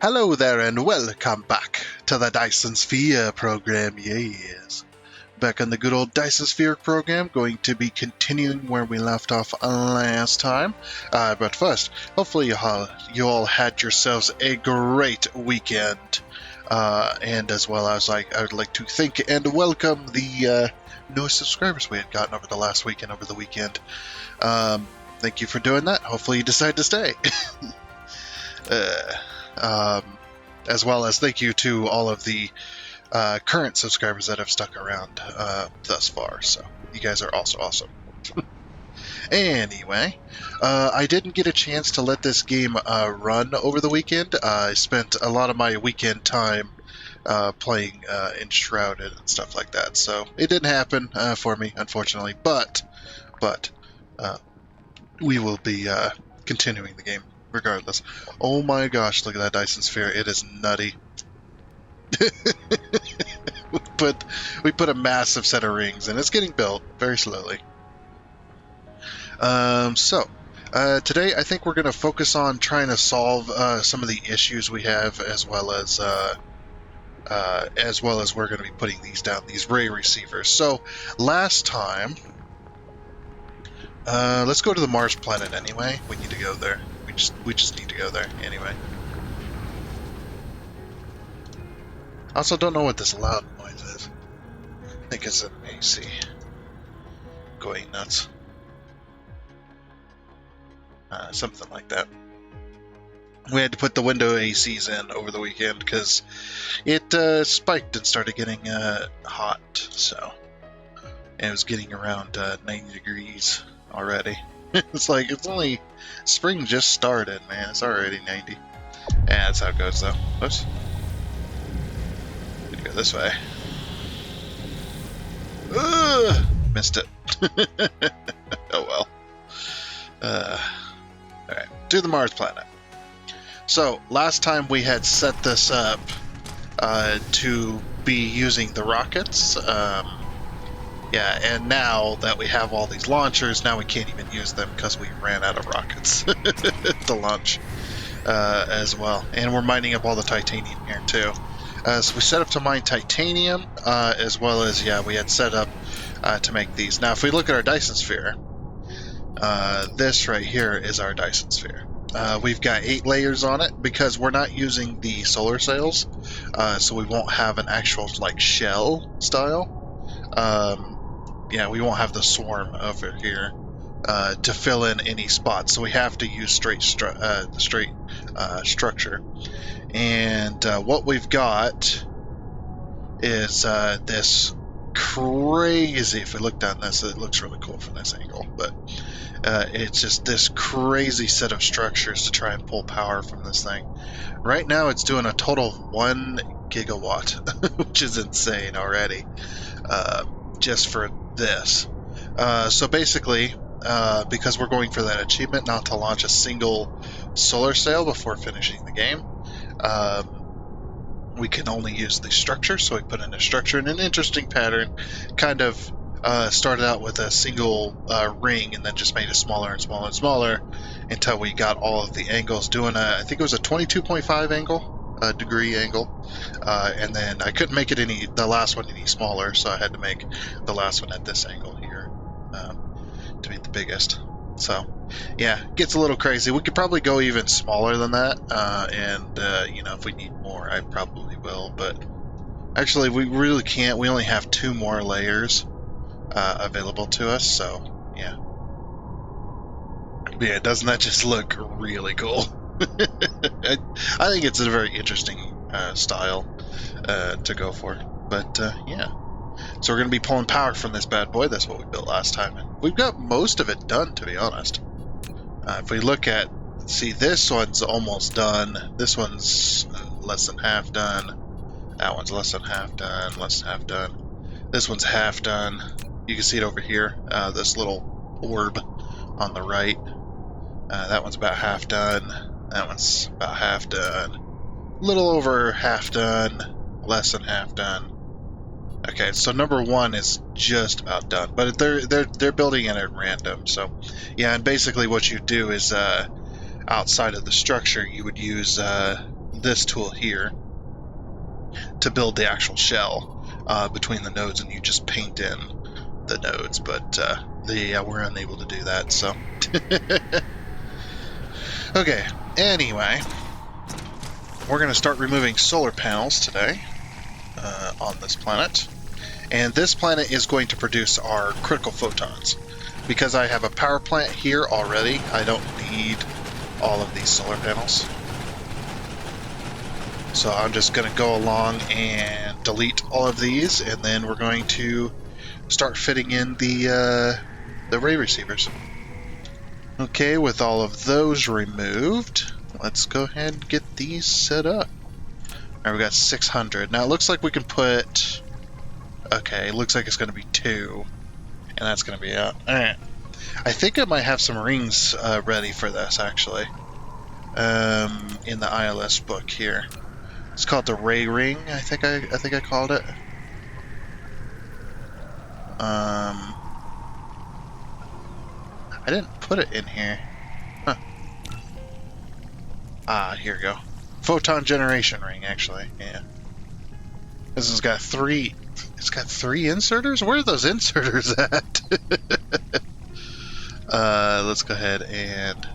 Hello there and welcome back to the Dyson Sphere Program, yes. Back on the good old Dyson Sphere Program, going to be continuing where we left off last time. But first, hopefully you all had yourselves a great weekend. And as well as I would like to thank and welcome the newest subscribers we had gotten over the last week and over the weekend. Thank you for doing that. Hopefully you decide to stay. As well as thank you to all of the current subscribers that have stuck around thus far. So you guys are also awesome. Anyway, I didn't get a chance to let this game run over the weekend. I spent a lot of my weekend time playing Enshrouded and stuff like that. So it didn't happen for me, unfortunately. But we will be continuing the game regardless. Oh my gosh, look at that Dyson Sphere. It is nutty. we put a massive set of rings, and it's getting built very slowly. Today I think we're going to focus on trying to solve some of the issues we have, as well as we're going to be putting these down, these ray receivers. So last time, let's go to the Mars planet anyway. We need to go there. We just need to go there anyway. I also don't know what this loud noise is. I think it's an AC going nuts. Something like that. We had to put the window ACs in over the weekend because it spiked and started getting hot. So, and it was getting around 90 degrees already. It's like, it's only spring just started, man. It's already 90. Yeah, that's how it goes, though. Oops. Need to go this way. Ugh! Missed it. Oh well. Alright, to the Mars planet. So, last time we had set this up to be using the rockets. Yeah, and now that we have all these launchers, now we can't even use them because we ran out of rockets to launch as well. And we're mining up all the titanium here too. So we set up to mine titanium, as well as, yeah, we had set up to make these. Now, if we look at our Dyson Sphere, this right here is our Dyson Sphere. We've got 8 layers on it because we're not using the solar sails, so we won't have an actual, like, shell style. Yeah, we won't have the swarm over here to fill in any spots, so we have to use straight structure. And what we've got is this crazy, if we look down this, it looks really cool from this angle, but it's just this crazy set of structures to try and pull power from this thing. Right now it's doing a total of 1 gigawatt, which is insane already, just for this. So basically, because we're going for that achievement not to launch a single solar sail before finishing the game, we can only use the structure. So we put in a structure in an interesting pattern, kind of started out with a single ring and then just made it smaller and smaller and smaller until we got all of the angles doing I think it was a 22.5 angle. Degree angle, and then I couldn't make it the last one any smaller, so I had to make the last one at this angle here to be the biggest. So yeah, it gets a little crazy. We could probably go even smaller than that, and you know, if we need more, I probably will, but actually we really can't. We only have 2 more layers available to us, so yeah. But yeah, doesn't that just look really cool? I think it's a very interesting style to go for, but yeah. So we're going to be pulling power from this bad boy. That's what we built last time, and we've got most of it done, to be honest. If we look at, see, this one's almost done. This one's less than half done. That one's less than half done. Less than half done. This one's half done. You can see it over here. This little orb on the right. That one's about half done. That one's about half done. A little over half done. Less than half done. Okay, so number 1 is just about done, but they're building it at random. So yeah, and basically what you do is outside of the structure, you would use this tool here to build the actual shell between the nodes, and you just paint in the nodes. But we're unable to do that. So okay. Anyway, we're going to start removing solar panels today on this planet. And this planet is going to produce our critical photons. Because I have a power plant here already, I don't need all of these solar panels. So I'm just going to go along and delete all of these, and then we're going to start fitting in the ray receivers. Okay, with all of those removed, let's go ahead and get these set up. Alright, we got 600. Now it looks like we can put... Okay, it looks like it's going to be 2. And that's going to be out. Alright. I think I might have some rings ready for this, actually. In the ILS book here. It's called the Ray Ring, I think I called it. I didn't put it in here. Huh. Ah, here we go. Photon generation ring, actually. Yeah. This has got 3. It's got 3 inserters? Where are those inserters at? Let's go ahead and...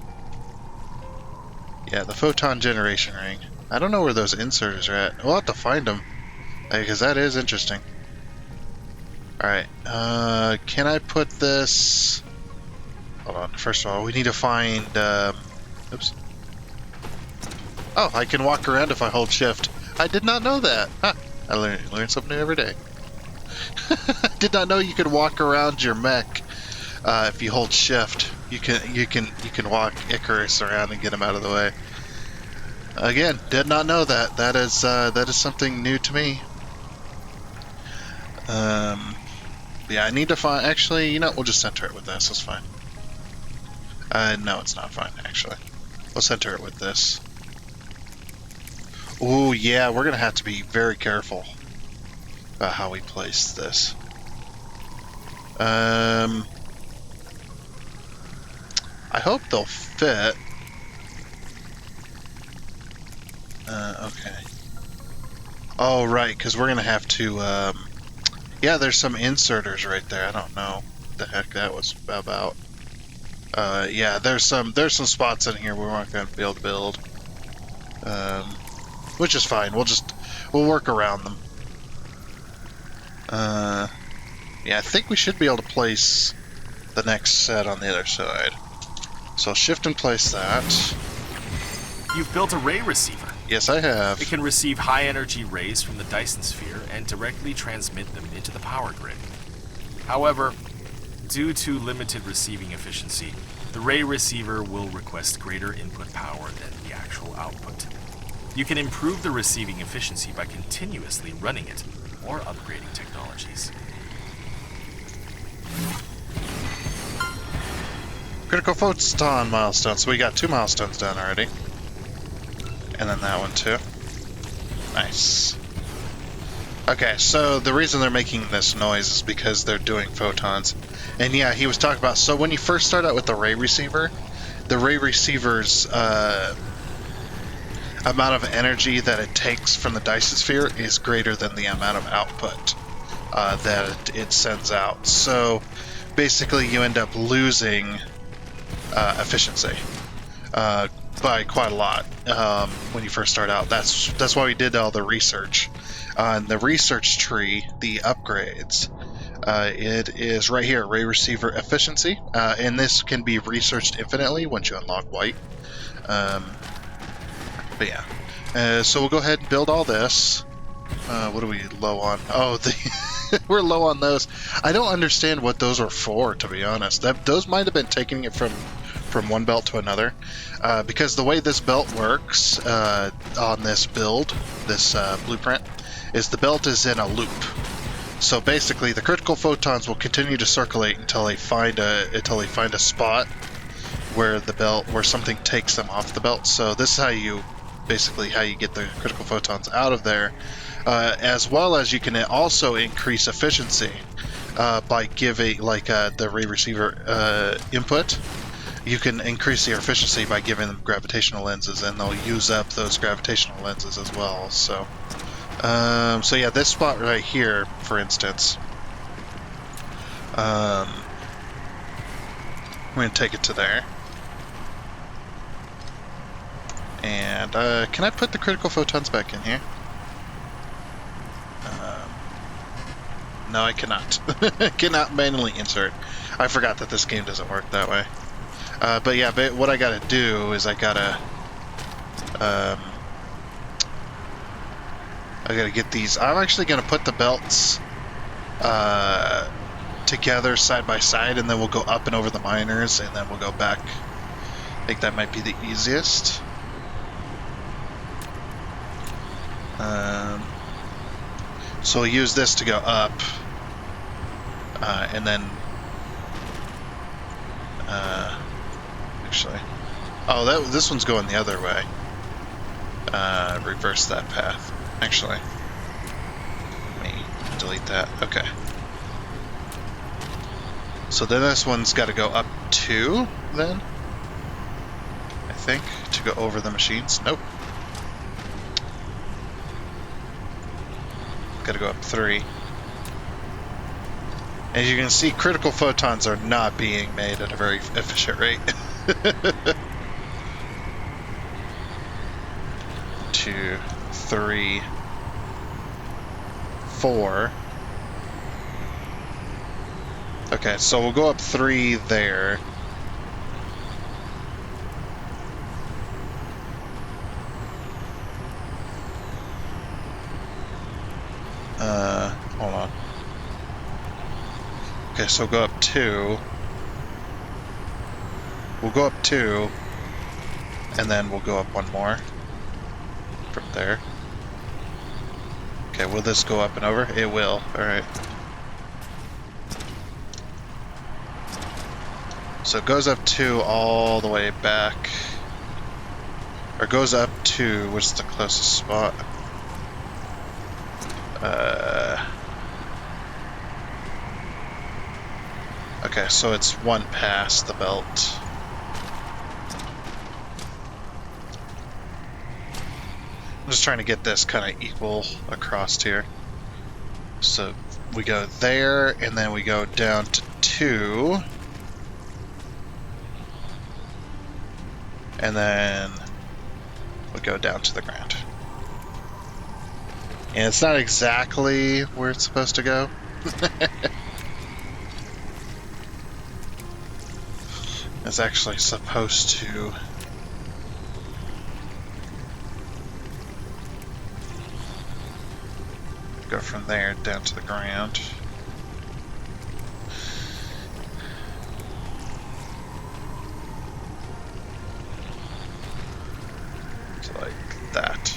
Yeah, the photon generation ring. I don't know where those inserters are at. We'll have to find them. Because that is interesting. Alright. Can I put this... Hold on. First of all, we need to find... Oops. Oh, I can walk around if I hold shift. I did not know that. Huh. I learn something new every day. I did not know you could walk around your mech if you hold shift. You can walk Icarus around and get him out of the way. Again, did not know that. That is something new to me. Yeah, I need to find. Actually, you know, we'll just center it with this. That's fine. No, it's not fine. Actually, we'll center it with this. Ooh, yeah, we're gonna have to be very careful about how we place this. I hope they'll fit. Okay. Oh, right, because we're gonna have to. Yeah, there's some inserters right there. I don't know what the heck that was about. Yeah, there's some spots in here we weren't gonna be able to build. Which is fine. We'll work around them. Yeah, I think we should be able to place the next set on the other side. So shift and place that. You've built a ray receiver. Yes, I have. It can receive high-energy rays from the Dyson Sphere and directly transmit them into the power grid. However, due to limited receiving efficiency, the ray receiver will request greater input power than the actual output. You can improve the receiving efficiency by continuously running it or upgrading technologies. Critical photon milestone. So we got 2 milestones done already. And then that one too. Nice. Okay, so the reason they're making this noise is because they're doing photons. And yeah, he was talking about, so when you first start out with the ray receiver's amount of energy that it takes from the Dyson Sphere is greater than the amount of output that it sends out. So basically you end up losing efficiency by quite a lot when you first start out. That's why we did all the research. On the research tree, the upgrades, it is right here, ray receiver efficiency, and this can be researched infinitely once you unlock white. But yeah, so we'll go ahead and build all this. What are we low on? Oh, we're low on those. I don't understand what those are for, to be honest. Those might have been taking it from one belt to another, because the way this belt works on this build, this blueprint, is the belt is in a loop. So basically, the critical photons will continue to circulate until they find a spot where something takes them off the belt. So this is how you get the critical photons out of there, as well as you can also increase efficiency by giving the ray receiver input. you can increase their efficiency by giving them gravitational lenses, and they'll use up those gravitational lenses as well. So, so yeah, this spot right here, for instance, I'm going to take it to there. And can I put the critical photons back in here? No, I cannot. I cannot manually insert. I forgot that this game doesn't work that way. But yeah, what I gotta do is I gotta get these. I'm actually gonna put the belts together side by side, and then we'll go up and over the miners, and then we'll go back. I think that might be the easiest. So we'll use this to go up, and then actually, oh, this one's going the other way. Reverse that path. Actually, let me delete that. Okay. So then this one's got to go up 2, then? I think, to go over the machines. Nope. Got to go up 3. As you can see, critical photons are not being made at a very efficient rate. 2, 3, 4. Okay, so we'll go up 3 there. Hold on. Okay, so go up 2. We'll go up 2, and then we'll go up 1 more from there. Okay, will this go up and over? It will. Alright. So it goes up 2 all the way back. Or goes up 2, which is the closest spot. Okay, so it's 1 past the belt. I'm just trying to get this kind of equal across here. So we go there, and then we go down to 2. And then we go down to the ground. And it's not exactly where it's supposed to go. It's actually supposed to go from there down to the ground. So like that.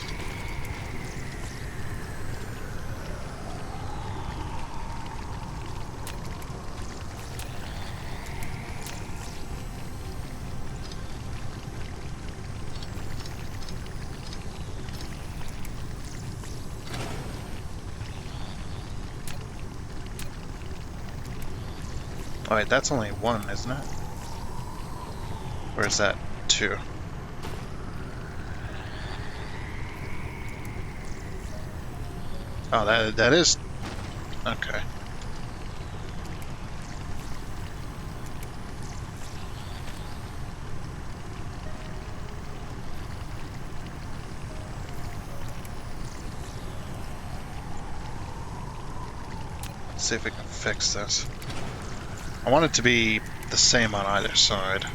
Oh wait, that's only 1, isn't it? Or is that 2? Oh, that is... Okay. Let's see if we can fix this. I want it to be the same on either side.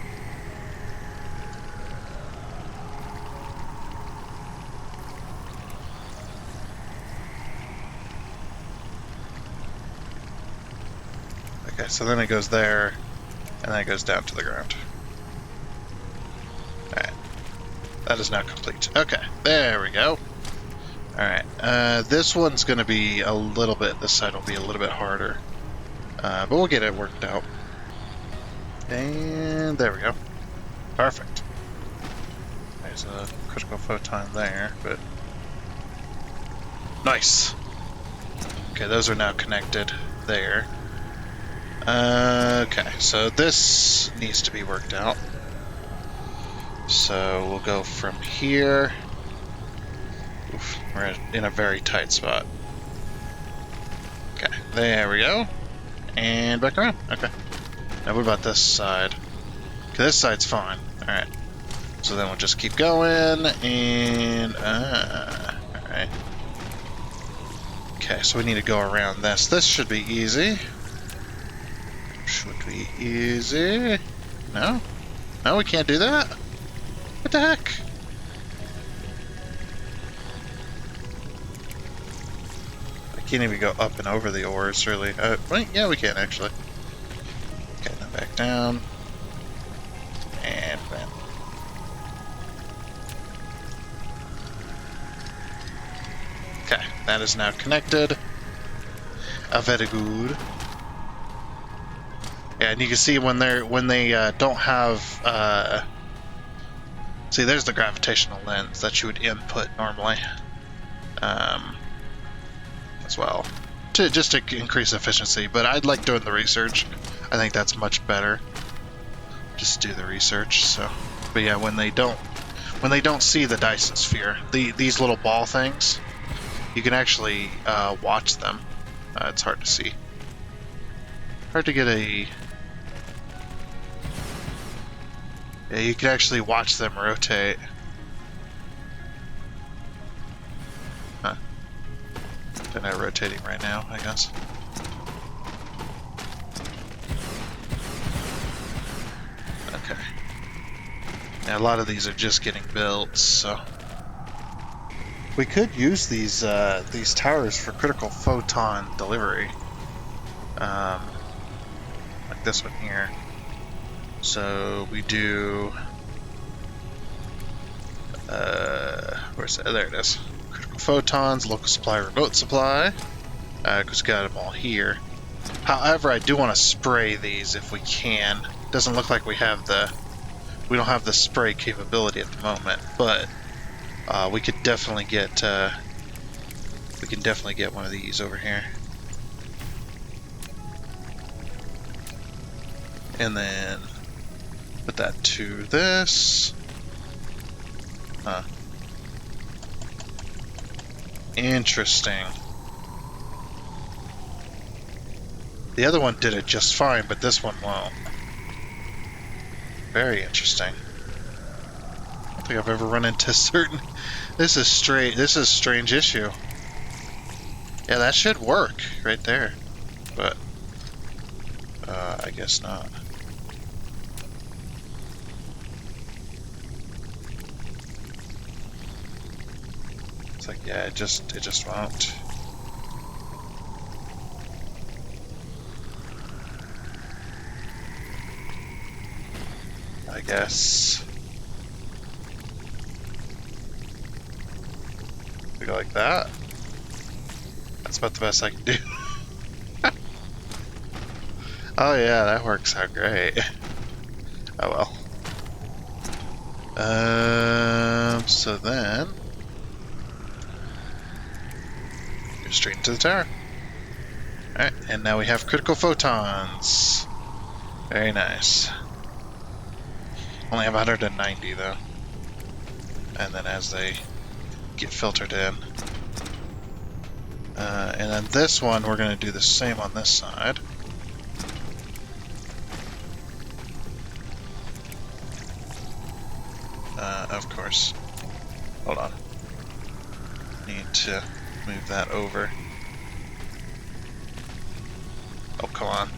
Okay, so then it goes there, and then it goes down to the ground. Alright. That is now complete. Okay, there we go. Alright, this one's going to be a little bit, this side will be a little bit harder. But we'll get it worked out. And there we go. Perfect. There's a critical photon there, but... Nice! Okay, those are now connected there. Okay, so this needs to be worked out. So we'll go from here. Oof, we're in a very tight spot. Okay, there we go. And back around. Okay. Now what about this side? Okay, this side's fine. Alright. So then we'll just keep going, and... alright. Okay, so we need to go around this. This should be easy. Should be easy. No? No, we can't do that? What the heck? I can't even go up and over the ores, really. Wait, yeah, we can, actually. Okay, now back down. And bam. Okay, that is now connected. Very good. Yeah, and you can see when they don't have see, there's the gravitational lens that you would input normally, as well, just to increase efficiency. But I'd like doing the research. I think that's much better. Just do the research. So, but yeah, when they don't see the Dyson Sphere, these little ball things, you can actually watch them. It's hard to see. Hard to get a... Yeah, you can actually watch them rotate. Huh. They're not rotating right now, I guess. Okay. Yeah, a lot of these are just getting built, so... We could use these towers for critical photon delivery. Like this one here. So we do... where's that? There it is. Critical photons, local supply, remote supply. Because we got them all here. However, I do want to spray these if we can. Doesn't look like we have the... We don't have the spray capability at the moment, but we could definitely get... we can definitely get one of these over here. And then put that to this. Huh. Interesting. The other one did it just fine, but this one won't. Very interesting. I don't think I've ever run into certain... This is straight. This is a strange issue. Yeah, that should work right there, but I guess not. It's like, yeah, it just won't. I guess we go like that. That's about the best I can do. Oh yeah, that works out great. Oh well. So then go straight into the tower. Alright, and now we have critical photons. Very nice. Only have 190 though. And then as they get filtered in. And then this one, we're going to do the same on this side. Of course. Hold on. Need to move that over. Oh, come on.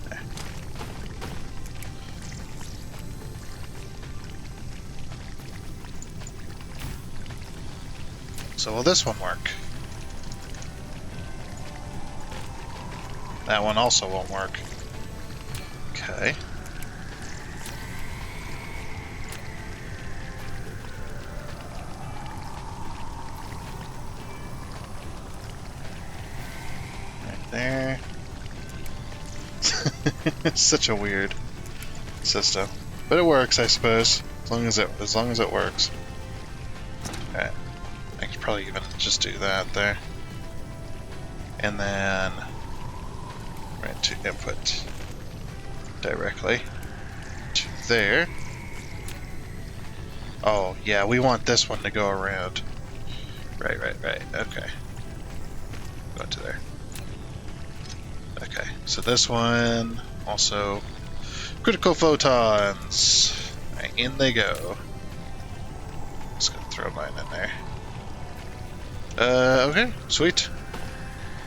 Okay. So will this one work? That one also won't work. Okay. Right there. It's such a weird system, but it works, I suppose, as long as it works. Alright. I could probably even just do that there. And then right to input directly to there. Oh, yeah, we want this one to go around. Right. Okay. Go to there. Okay, so this one also critical photons. Alright, in they go. Just gonna throw mine in there. Okay, sweet.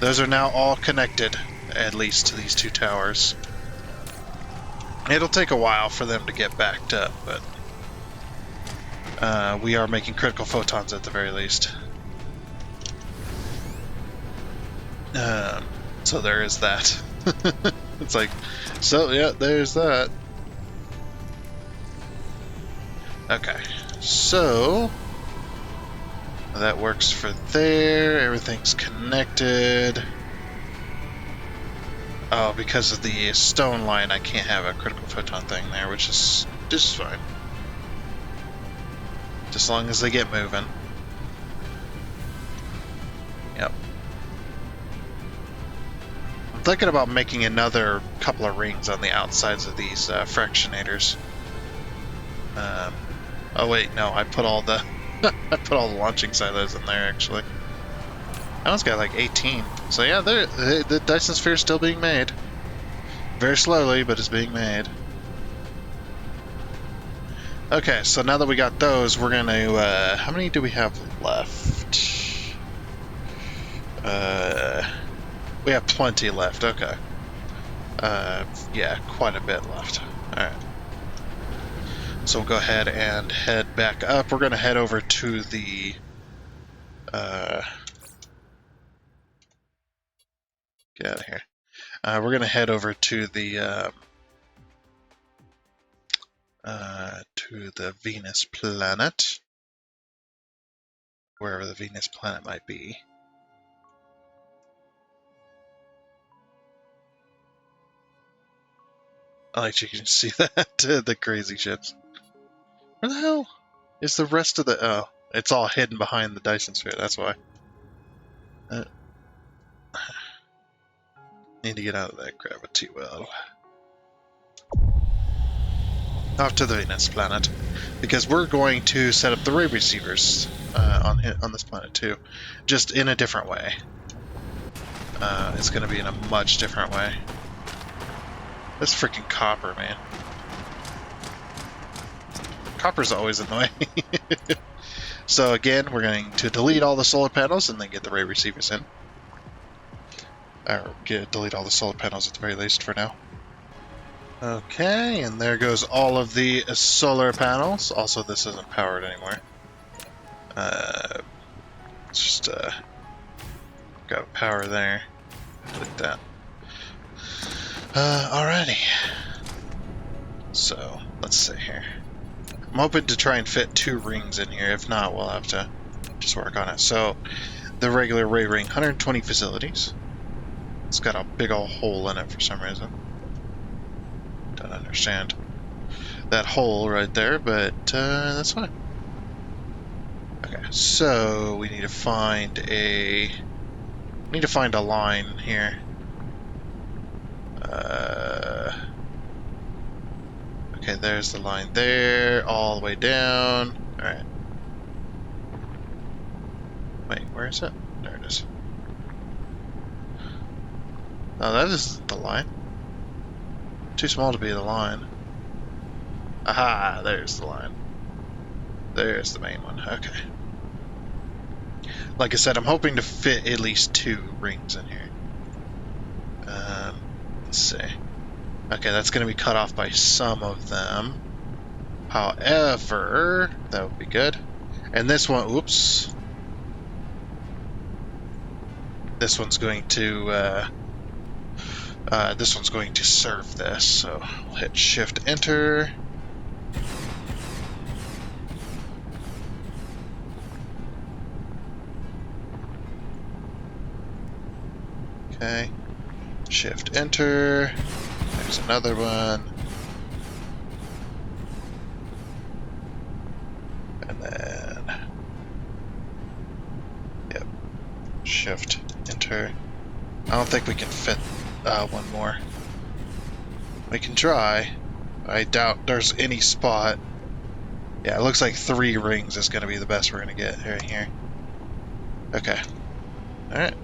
Those are now all connected, at least to these two towers. It'll take a while for them to get backed up, but we are making critical photons at the very least. So there is that. It's like, so yeah, there's that. Okay, so that works for there. Everything's connected. Oh, because of the stone line, I can't have a critical photon thing there, which is just fine. Just as long as they get moving. Yep. I'm thinking about making another couple of rings on the outsides of these fractionators. Oh wait, no, I put all the I put all the launching silos in there actually. That one's got like 18. So yeah, the Dyson Sphere is still being made. Very slowly, but it's being made. Okay, so now that we got those, we're gonna how many do we have left? We have plenty left. Okay. Yeah, quite a bit left. Alright. So we'll go ahead and head back up. We're going to head over to the... get out of here. We're going to head over to the Venus planet. Wherever the Venus planet might be. I like you can see that, the crazy ships. Where the hell is the rest of the... Oh, it's all hidden behind the Dyson Sphere, that's why. Need to get out of that gravity well. Off to the Venus planet. Because we're going to set up the ray receivers on this planet too. Just in a different way. It's going to be in a much different way. This freaking copper, man. Copper's always annoying. So again, we're going to delete all the solar panels and then get the ray receivers in. Or delete all the solar panels at the very least for now. Okay, and there goes all of the solar panels. Also, this isn't powered anymore. Just got power there. Like that. Alrighty. So, let's see here. I'm hoping to try and fit 2 rings in here. If not, we'll have to just work on it. So, the regular ray ring, 120 facilities. It's got a big old hole in it for some reason. Don't understand that hole right there, but that's fine. Okay, so we need to find a line here. Okay, there's the line there, all the way down. Alright. Wait, where is it? There it is. Oh, that isn't the line. Too small to be the line. Aha, there's the line. There's the main one. Okay. Like I said, I'm hoping to fit at least 2 rings in here. Let's see. Okay, that's going to be cut off by some of them. However, that would be good. And this one, oops. This one's going to serve this. So we'll hit Shift Enter. Okay. Shift Enter. There's another one. And then... Yep. Shift Enter. I don't think we can fit one more. We can try. I doubt there's any spot. Yeah, it looks like 3 rings is going to be the best we're going to get right here. Okay. Alright.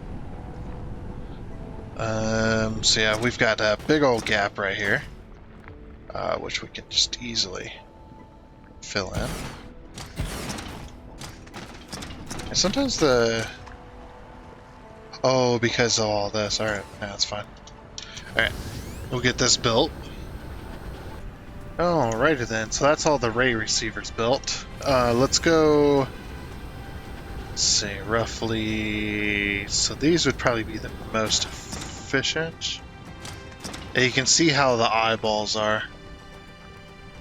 So yeah, we've got a big old gap right here, which we can just easily fill in. And sometimes the... Oh, because of all this. Alright, yeah, that's fine. Alright, we'll get this built. Alrighty then, so that's all the ray receivers built. Let's go... Let's see, roughly... So these would probably be the most efficient. And you can see how the eyeballs are.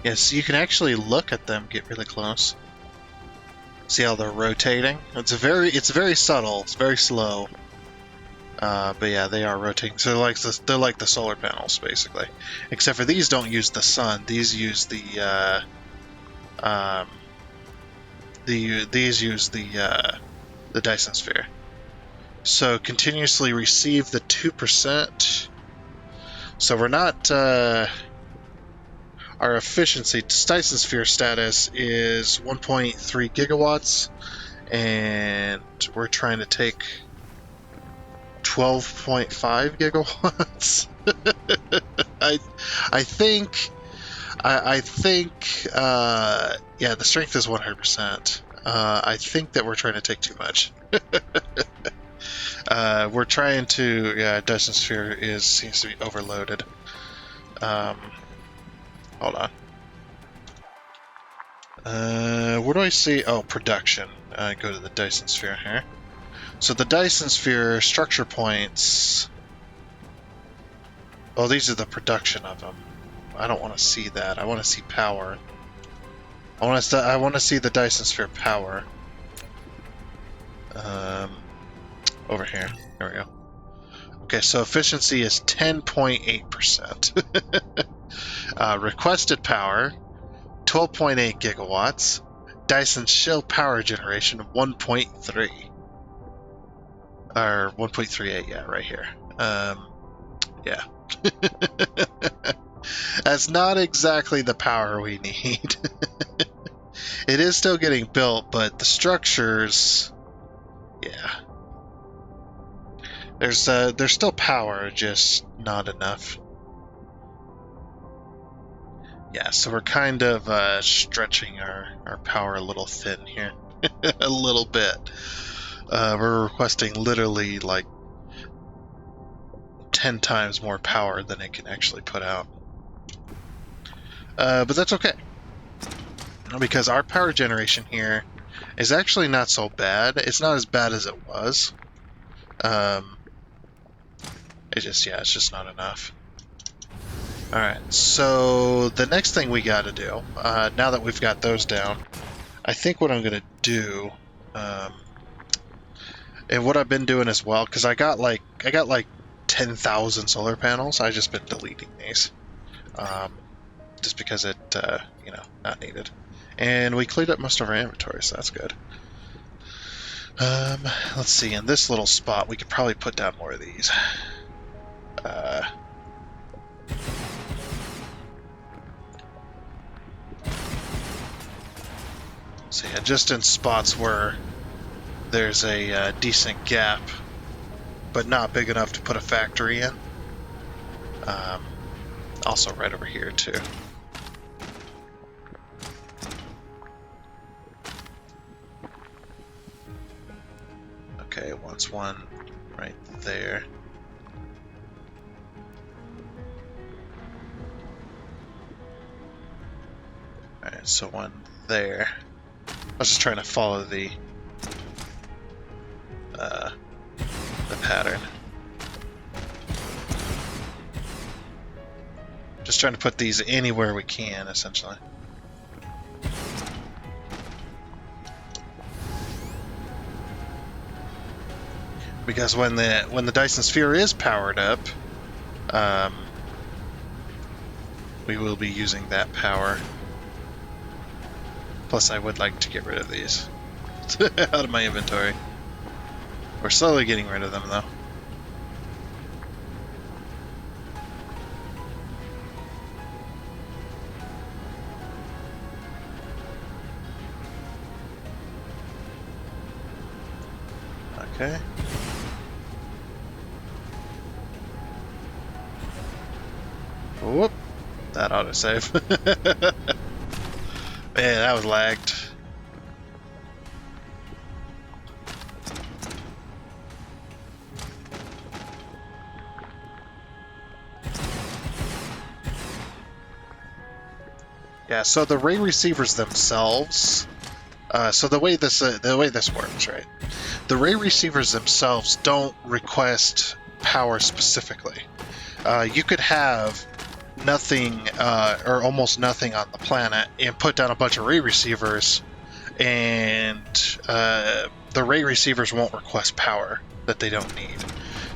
Yes, you can actually look at them, get really close. See how they're rotating? It's very subtle, it's very slow. But yeah, they are rotating. So they're like the solar panels, basically. Except for these don't use the sun. These use the Dyson Sphere. So continuously receive the 2%. So we're not our efficiency Dyson Sphere status is 1.3 gigawatts, and we're trying to take 12.5 gigawatts. I think yeah, the strength is 100%. I think that we're trying to take too much. We're trying to, yeah, Dyson Sphere seems to be overloaded. Hold on. What do I see? Oh, production. Go to the Dyson Sphere here. So the Dyson Sphere structure points... Oh, these are the production of them. I don't want to see that. I want to see power. I want to see the Dyson Sphere power. Over here. There we go. Okay, so efficiency is 10.8%. Requested power, 12.8 gigawatts. Dyson shell power generation, 1.3. Or 1.38, yeah, right here. Yeah. That's not exactly the power we need. It is still getting built, but the structures... Yeah. There's still power, just not enough. Yeah, so we're kind of stretching our power a little thin here. A little bit. We're requesting literally like 10 times more power than it can actually put out. But that's okay. Because our power generation here is actually not so bad. It's not as bad as it was. It's just not enough. Alright, so the next thing we gotta do, now that we've got those down, I think what I'm gonna do, and what I've been doing as well, because I got like 10,000 solar panels. I've just been deleting these, just because it, not needed. And we cleaned up most of our inventory, so that's good. Let's see, in this little spot, we could probably put down more of these. So yeah, just in spots where there's a decent gap, but not big enough to put a factory in. Also right over here too. Okay, wants one right there. Alright, so one there. I was just trying to follow the pattern. Just trying to put these anywhere we can, essentially. Because when the Dyson Sphere is powered up, we will be using that power. Plus, I would like to get rid of these out of my inventory. We're slowly getting rid of them, though. Okay. Whoop. That autosave. Man, that was lagged. Yeah, so the ray receivers themselves. So the way this works, right? The ray receivers themselves don't request power specifically. You could have nothing or almost nothing on the planet and put down a bunch of ray receivers, and the ray receivers won't request power that they don't need.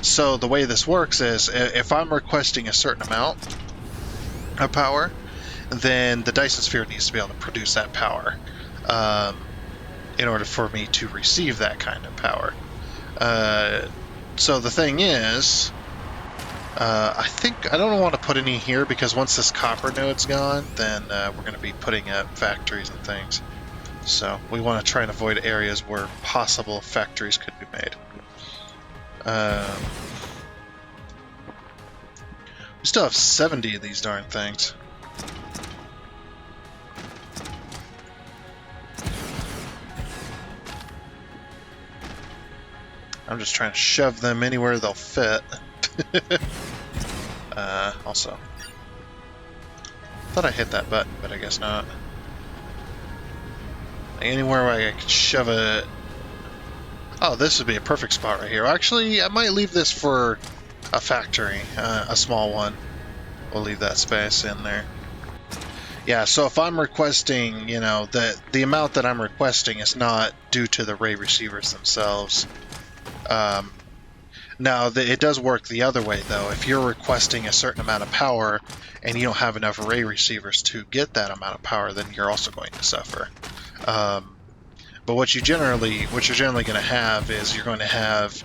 So the way this works is if I'm requesting a certain amount of power, then the Dyson Sphere needs to be able to produce that power in order for me to receive that kind of power. So the thing is, I don't want to put any here because once this copper node's gone, then we're going to be putting up factories and things. So we want to try and avoid areas where possible factories could be made. We still have 70 of these darn things. I'm just trying to shove them anywhere they'll fit. Also, thought I hit that button, but I guess not. Anywhere where I could shove it. Oh, this would be a perfect spot right here. Actually, I might leave this for a factory, a small one. We'll leave that space in there. Yeah, so if I'm requesting, you know, the amount that I'm requesting is not due to the ray receivers themselves. Now, it does work the other way, though. If you're requesting a certain amount of power and you don't have enough array receivers to get that amount of power, then you're also going to suffer. But what you're generally going to have is you're going to have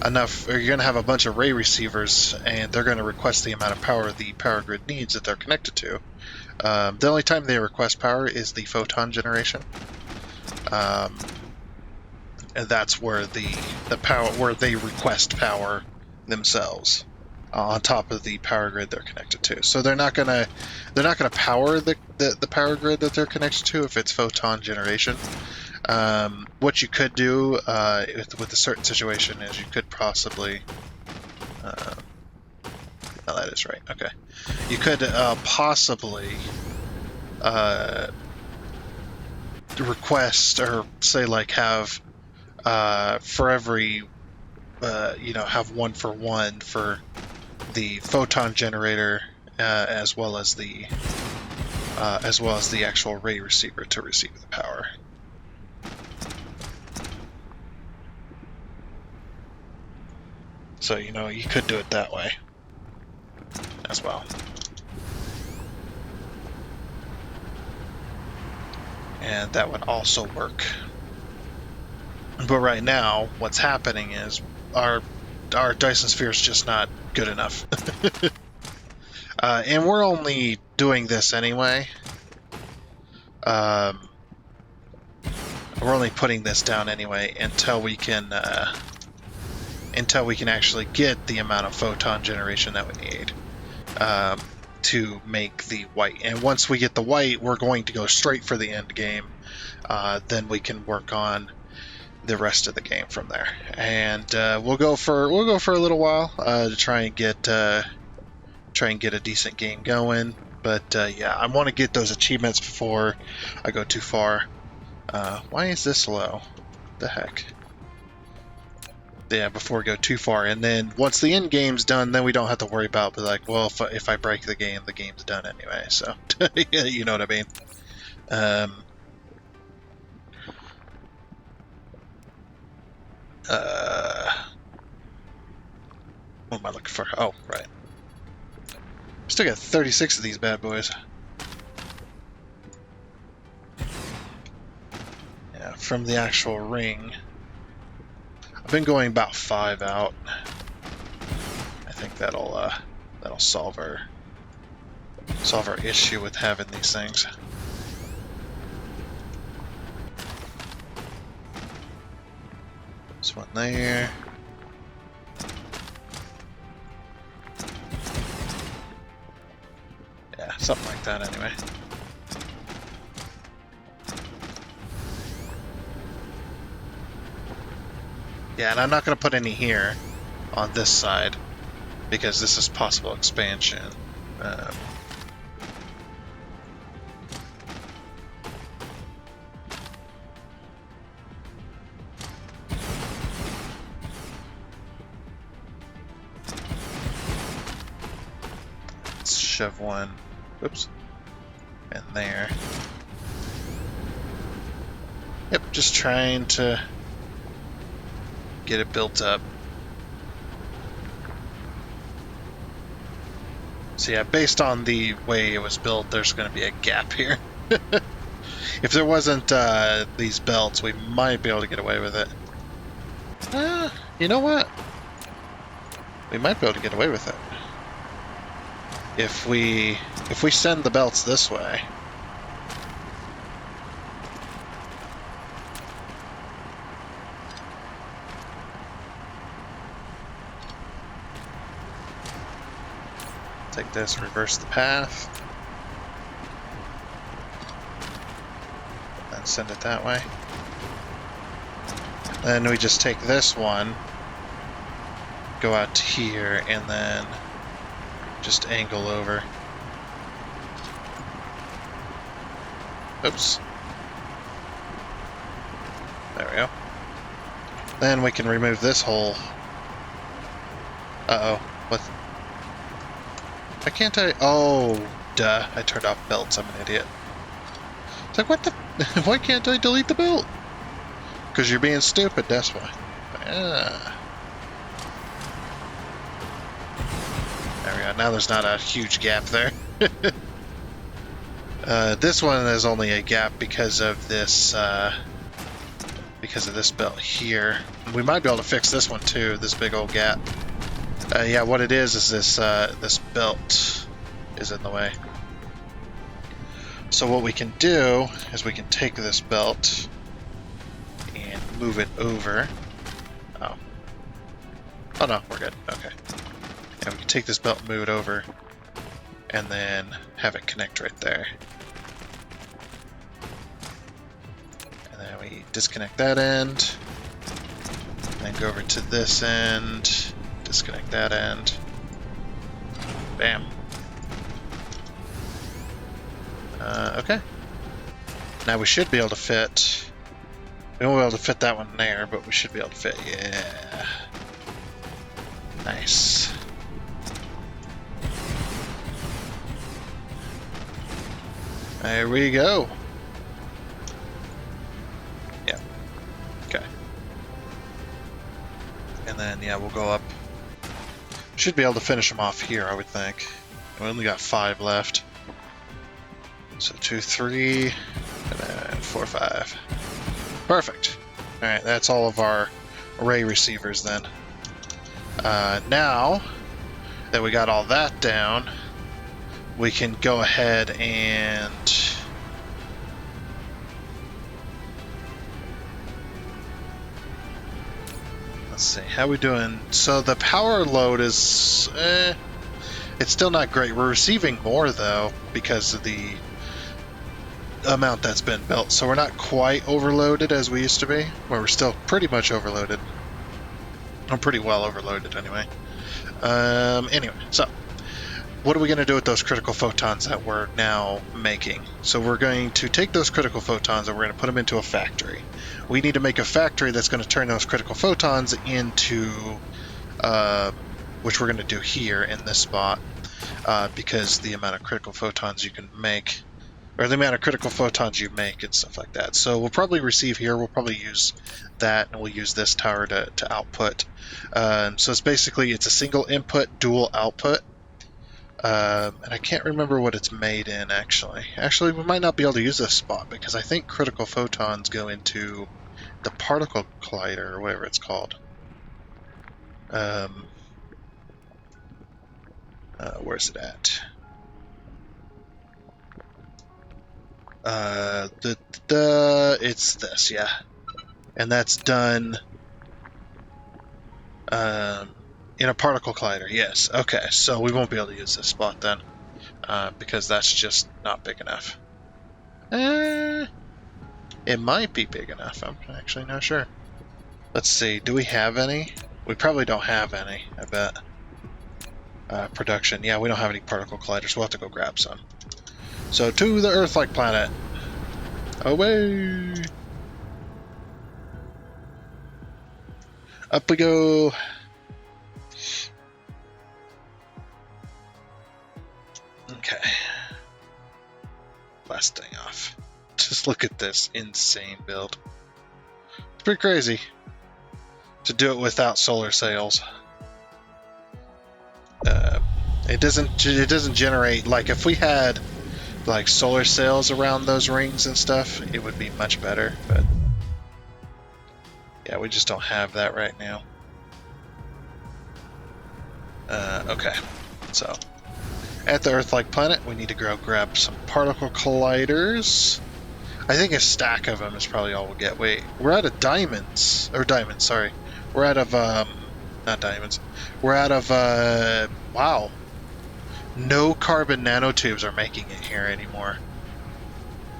enough, or you're going to have a bunch of array receivers, and they're going to request the amount of power the power grid needs that they're connected to. The only time they request power is the photon generation. And that's where the power, where they request power themselves on top of the power grid they're connected to. So they're not gonna power the power grid that they're connected to if it's photon generation. What you could do with a certain situation is you could possibly no, that is right. Okay, you could possibly request, or say like have for every have 1-for-1 for the photon generator as well as the actual ray receiver to receive the power. So you could do it that way as well. And that would also work. But right now, what's happening is our Dyson Sphere is just not good enough. And we're only doing this anyway. We're only putting this down anyway until we can actually get the amount of photon generation that we need to make the white. And once we get the white, we're going to go straight for the end game. Then we can work on the rest of the game from there, and we'll go for a little while to try and get a decent game going. But yeah, I want to get those achievements before I go too far. Why is this low? The heck? Yeah, before we go too far, and then once the end game's done, then we don't have to worry about, be like, well, if I break the game's done anyway. So yeah, you know what I mean. What am I looking for? Oh, right. Still got 36 of these bad boys. Yeah, from the actual ring. I've been going about 5 out. I think that'll solve our issue with having these things. There's one there. Yeah, something like that anyway. Yeah, and I'm not going to put any here on this side because this is possible expansion. Let's shove one, oops, in there. Yep, just trying to get it built up. So yeah, based on the way it was built, there's going to be a gap here. If there wasn't these belts, we might be able to get away with it. You know what? We might be able to get away with it. If we send the belts this way. Take this, reverse the path. And send it that way. Then we just take this one, go out to here, and then just angle over. Oops. There we go. Then we can remove this hole. Uh-oh. What? Why can't I? Oh, duh. I turned off belts. I'm an idiot. It's like, what the? Why can't I delete the belt? Because you're being stupid, that's why. Yeah. There we go. Now there's not a huge gap there. This one is only a gap because of this belt here. We might be able to fix this one too, this big old gap. Yeah, what it is this this belt is in the way. So what we can do is we can take this belt and move it over. Oh. Oh no, we're good. Okay. And we can take this belt and move it over and then have it connect right there. And then we disconnect that end. And then go over to this end. Disconnect that end. Bam. Okay. Now we should be able to fit. We won't be able to fit that one there, but we should be able to fit. Yeah. Nice. There we go. Yeah. Okay. And then, yeah, we'll go up. Should be able to finish them off here, I would think. We only got 5 left. So 2, 3, and then 4, 5. Perfect. Alright, that's all of our array receivers then. Now that we got all that down, we can go ahead and let's see, how we doing? So the power load is it's still not great. We're receiving more though because of the amount that's been built, so we're not quite overloaded as we used to be, but we're still pretty much overloaded. I'm pretty well overloaded anyway. Anyway, so what are we going to do with those critical photons that we're now making? So we're going to take those critical photons and we're going to put them into a factory. We need to make a factory that's going to turn those critical photons into, which we're going to do here in this spot, because the amount of critical photons you can make, or the amount of critical photons you make and stuff like that. So we'll probably receive here, we'll probably use that, and we'll use this tower to output. So it's basically, it's a single input, dual output. And I can't remember what it's made in, actually. Actually, we might not be able to use this spot, because I think critical photons go into the particle collider, or whatever it's called. Where's it at? It's this, yeah. And that's done In a particle collider, yes. Okay, so we won't be able to use this spot then, because that's just not big enough. It might be big enough. I'm actually not sure. Let's see. Do we have any? We probably don't have any, I bet. Production. Yeah, we don't have any particle colliders. We'll have to go grab some. So, to the Earth-like planet. Away! Up we go. Okay. Last thing off. Just look at this insane build. It's pretty crazy to do it without solar sails. It doesn't generate, like if we had like solar sails around those rings and stuff, it would be much better, but yeah, we just don't have that right now. Okay, so at the Earth-like planet, we need to go grab some particle colliders. I think a stack of them is probably all we'll get. Wait, we're out of diamonds, sorry. We're out of, not diamonds. We're out of, wow. No carbon nanotubes are making it here anymore.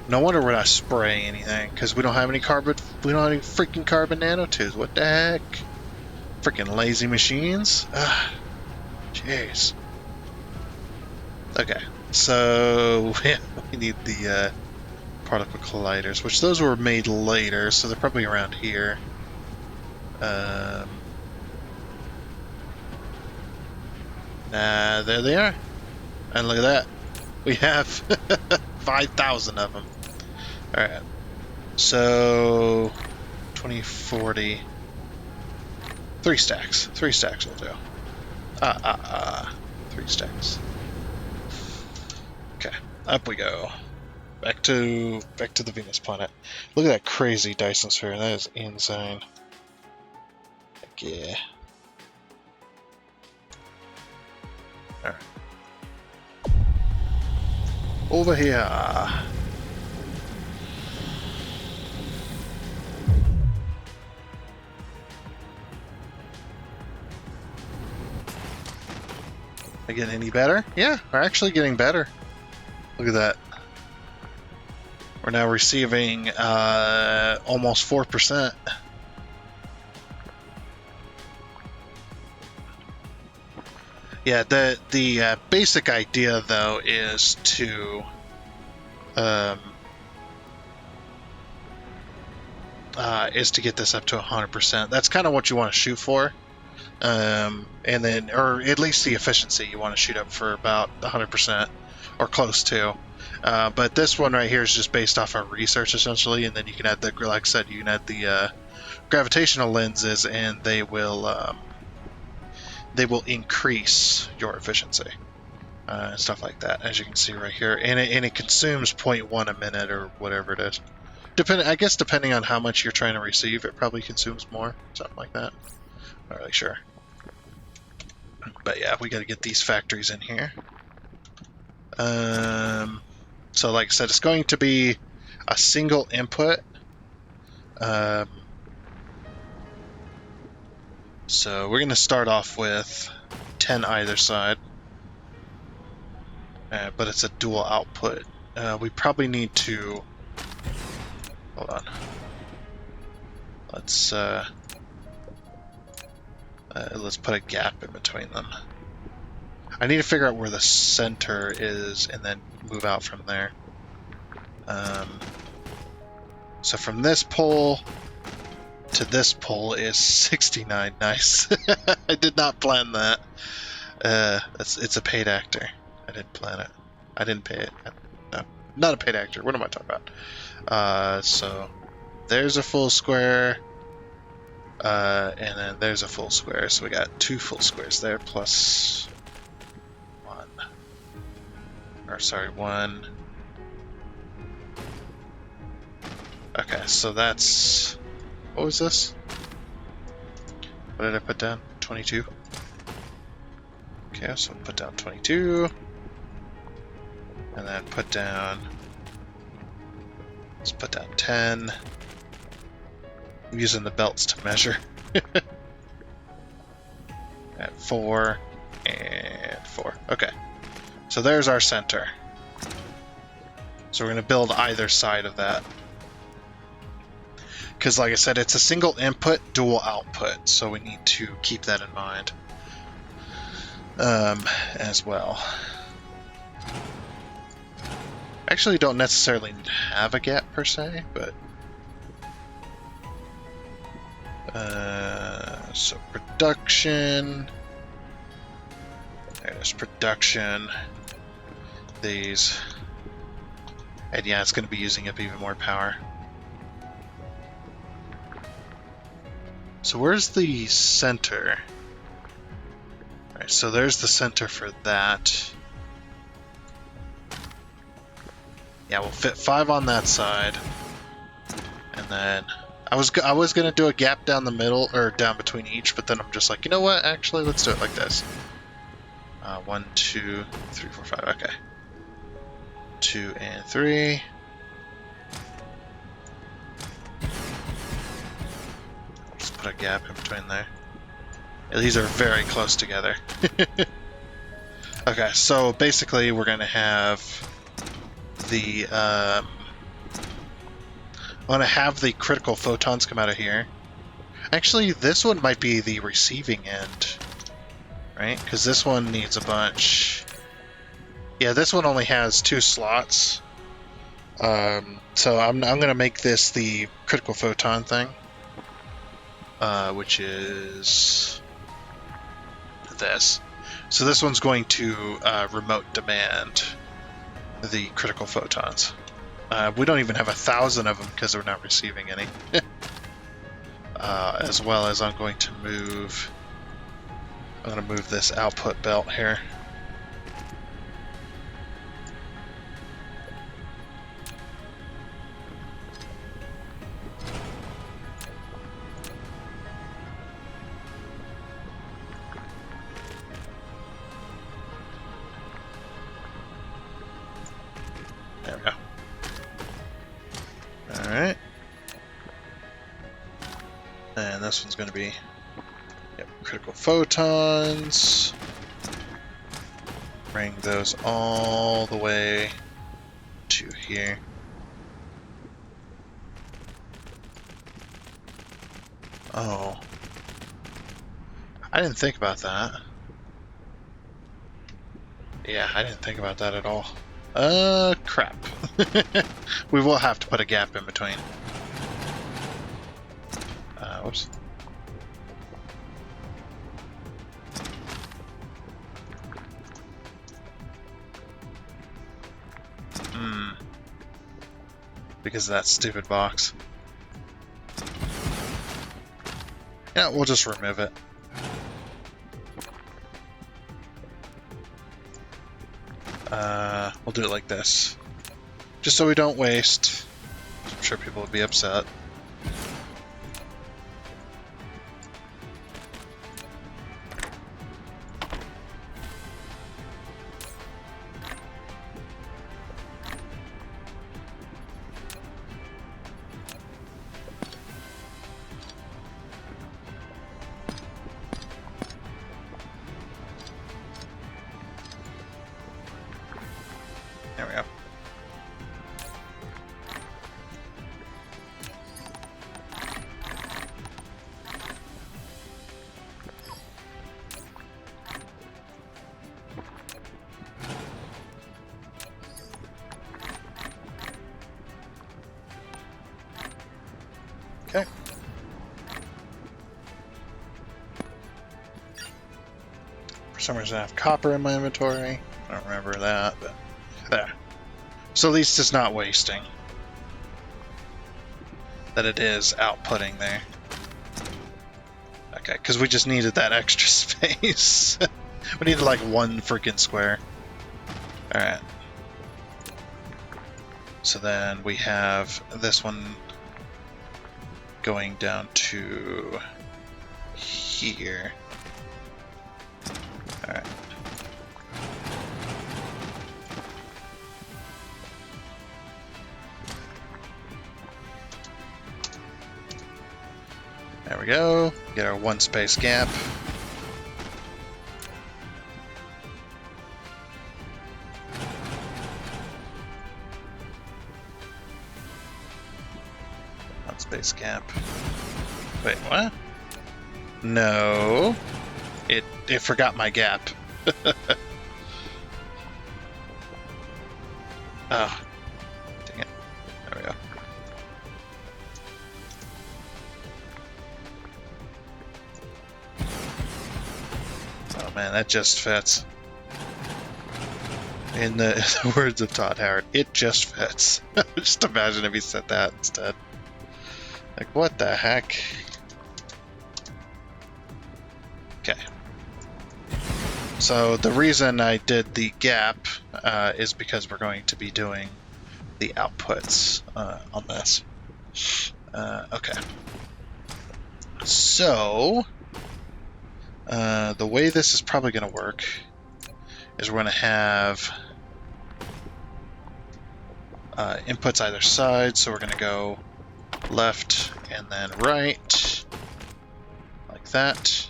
No wonder we're not spraying anything, because we don't have any freaking carbon nanotubes. What the heck? Freaking lazy machines? Ugh. Jeez. Okay, so we need the particle colliders, which those were made later, so they're probably around here. Nah, there they are. And look at that. We have 5,000 of them. Alright. So, 2040. 3 stacks. 3 stacks will do. 3 stacks. Okay, up we go. Back to the Venus planet. Look at that crazy Dyson Sphere. That is insane. Heck yeah. Alright. Over here. Are getting any better? Yeah, we're actually getting better. Look at that. We're now receiving almost 4%. Yeah, the basic idea though is to get this up to 100%. That's kind of what you want to shoot for. And then, or at least the efficiency you want to shoot up for about 100% or close to. But this one right here is just based off of research essentially, and then you can add the, like I said, you can add the gravitational lenses, and they will increase your efficiency and stuff like that, as you can see right here. And it consumes 0.1 a minute or whatever it is. Depending on how much you're trying to receive, it probably consumes more, something like that. Not really sure. But yeah, we got to get these factories in here. So like I said, it's going to be a single input. So we're going to start off with 10 either side. But it's a dual output. We probably need to... Hold on. Let's put a gap in between them. I need to figure out where the center is and then move out from there. So from this pole to this pole is 69. Nice. I did not plan that. It's a paid actor. I didn't plan it. I didn't pay it. No, not a paid actor. What am I talking about? So there's a full square. And then there's a full square, so we got 2 full squares there, plus 1. Or sorry, 1. Okay, so that's... What was this? What did I put down? 22? Okay, so put down 22. And then put down... Let's put down 10. I'm using the belts to measure. at 4 and 4. Okay, so there's our center. So we're going to build either side of that. Because like I said, it's a single input, dual output, so we need to keep that in mind as well. Actually, don't necessarily have a gap per se, but so production. There's production. These, and yeah, it's going to be using up even more power. So where's the center? Alright, so there's the center for that. Yeah, we'll fit 5 on that side. And then I was gonna do a gap down the middle, or down between each, but then I'm just like, you know what? Actually, let's do it like this. 1, 2, 3, 4, 5. Okay. 2 and 3. Just put a gap in between there. Yeah, these are very close together. Okay, so basically we're gonna have the I'm gonna have the critical photons come out of here. Actually, this one might be the receiving end, right? Because this one needs a bunch. Yeah, this one only has 2 slots. So I'm gonna make this the critical photon thing, which is this. So this one's going to remote demand the critical photons. We don't even have 1,000 of them because we're not receiving any. As well as I'm going to move this output belt here. There we go. Alright. And this one's going to be critical photons. Bring those all the way to here. Oh. I didn't think about that. Yeah, I didn't think about that at all. Crap. We will have to put a gap in between. Whoops. Because of that stupid box. Yeah, we'll just remove it. We'll do it like this. Just so we don't waste. I'm sure people would be upset. There we go. Okay. For some reason I have copper in my inventory. I don't remember that, but there. So at least it's not wasting. That it is outputting there. Okay, because we just needed that extra space. We needed like 1 freaking square. Alright. So then we have this one going down to here. Alright. There we go. Get our 1 space gap. Space gap. Wait, what? No. It forgot my gap. Oh. Dang it. There we go. Oh man, that just fits. In the words of Todd Howard, it just fits. Just imagine if he said that instead. Like, what the heck? Okay. So the reason I did the gap is because we're going to be doing the outputs on this. Okay. So the way this is probably going to work is we're going to have inputs either side, so we're going to go left and then right, like that.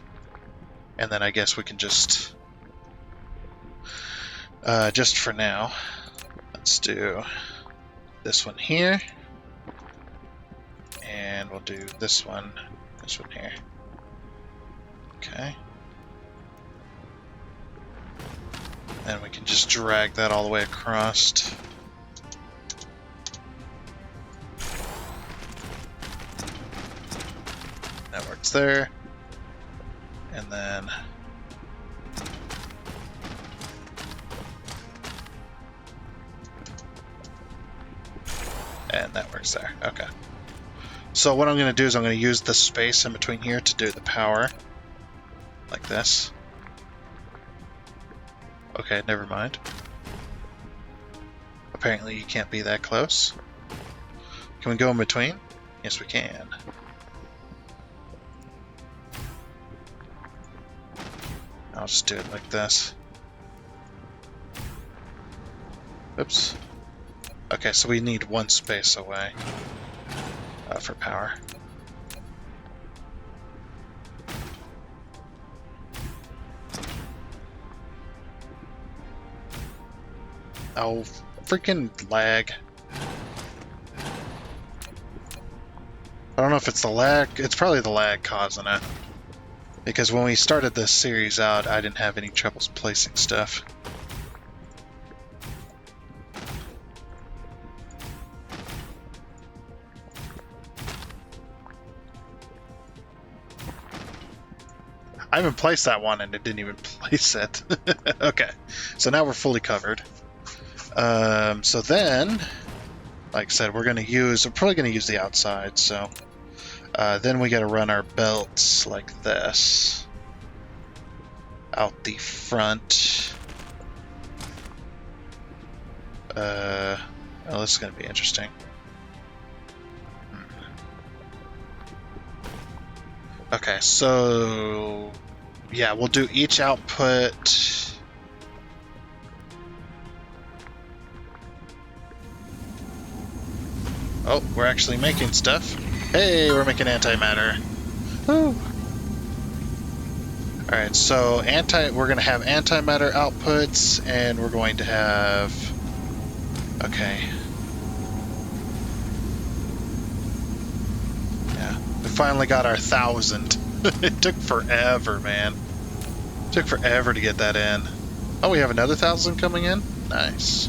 And then I guess we can just for now, let's do this one here, and we'll do this one here. Okay. And we can just drag that all the way across. That works there. And then that works there. Okay. So what I'm going to do is I'm going to use the space in between here to do the power. Like this. Okay, never mind. Apparently you can't be that close. Can we go in between? Yes, we can. I'll just do it like this. Oops. Okay, so we need one space away for power. Oh, freaking lag. I don't know if it's the lag. It's probably the lag causing it. Because when we started this series out, I didn't have any troubles placing stuff. I even placed that one and it didn't even place it. Okay, so now we're fully covered. So then, like I said, we're probably gonna use the outside, so then we gotta run our belts like this out the front. Well, this is gonna be interesting. Okay, so yeah, we'll do each output. Oh, we're actually making stuff. Hey, we're making antimatter. Woo! Alright, so we're going to have antimatter outputs, and we're going to have... Okay. Yeah, we finally got our 1,000. It took forever, man. It took forever to get that in. Oh, we have another 1,000 coming in? Nice.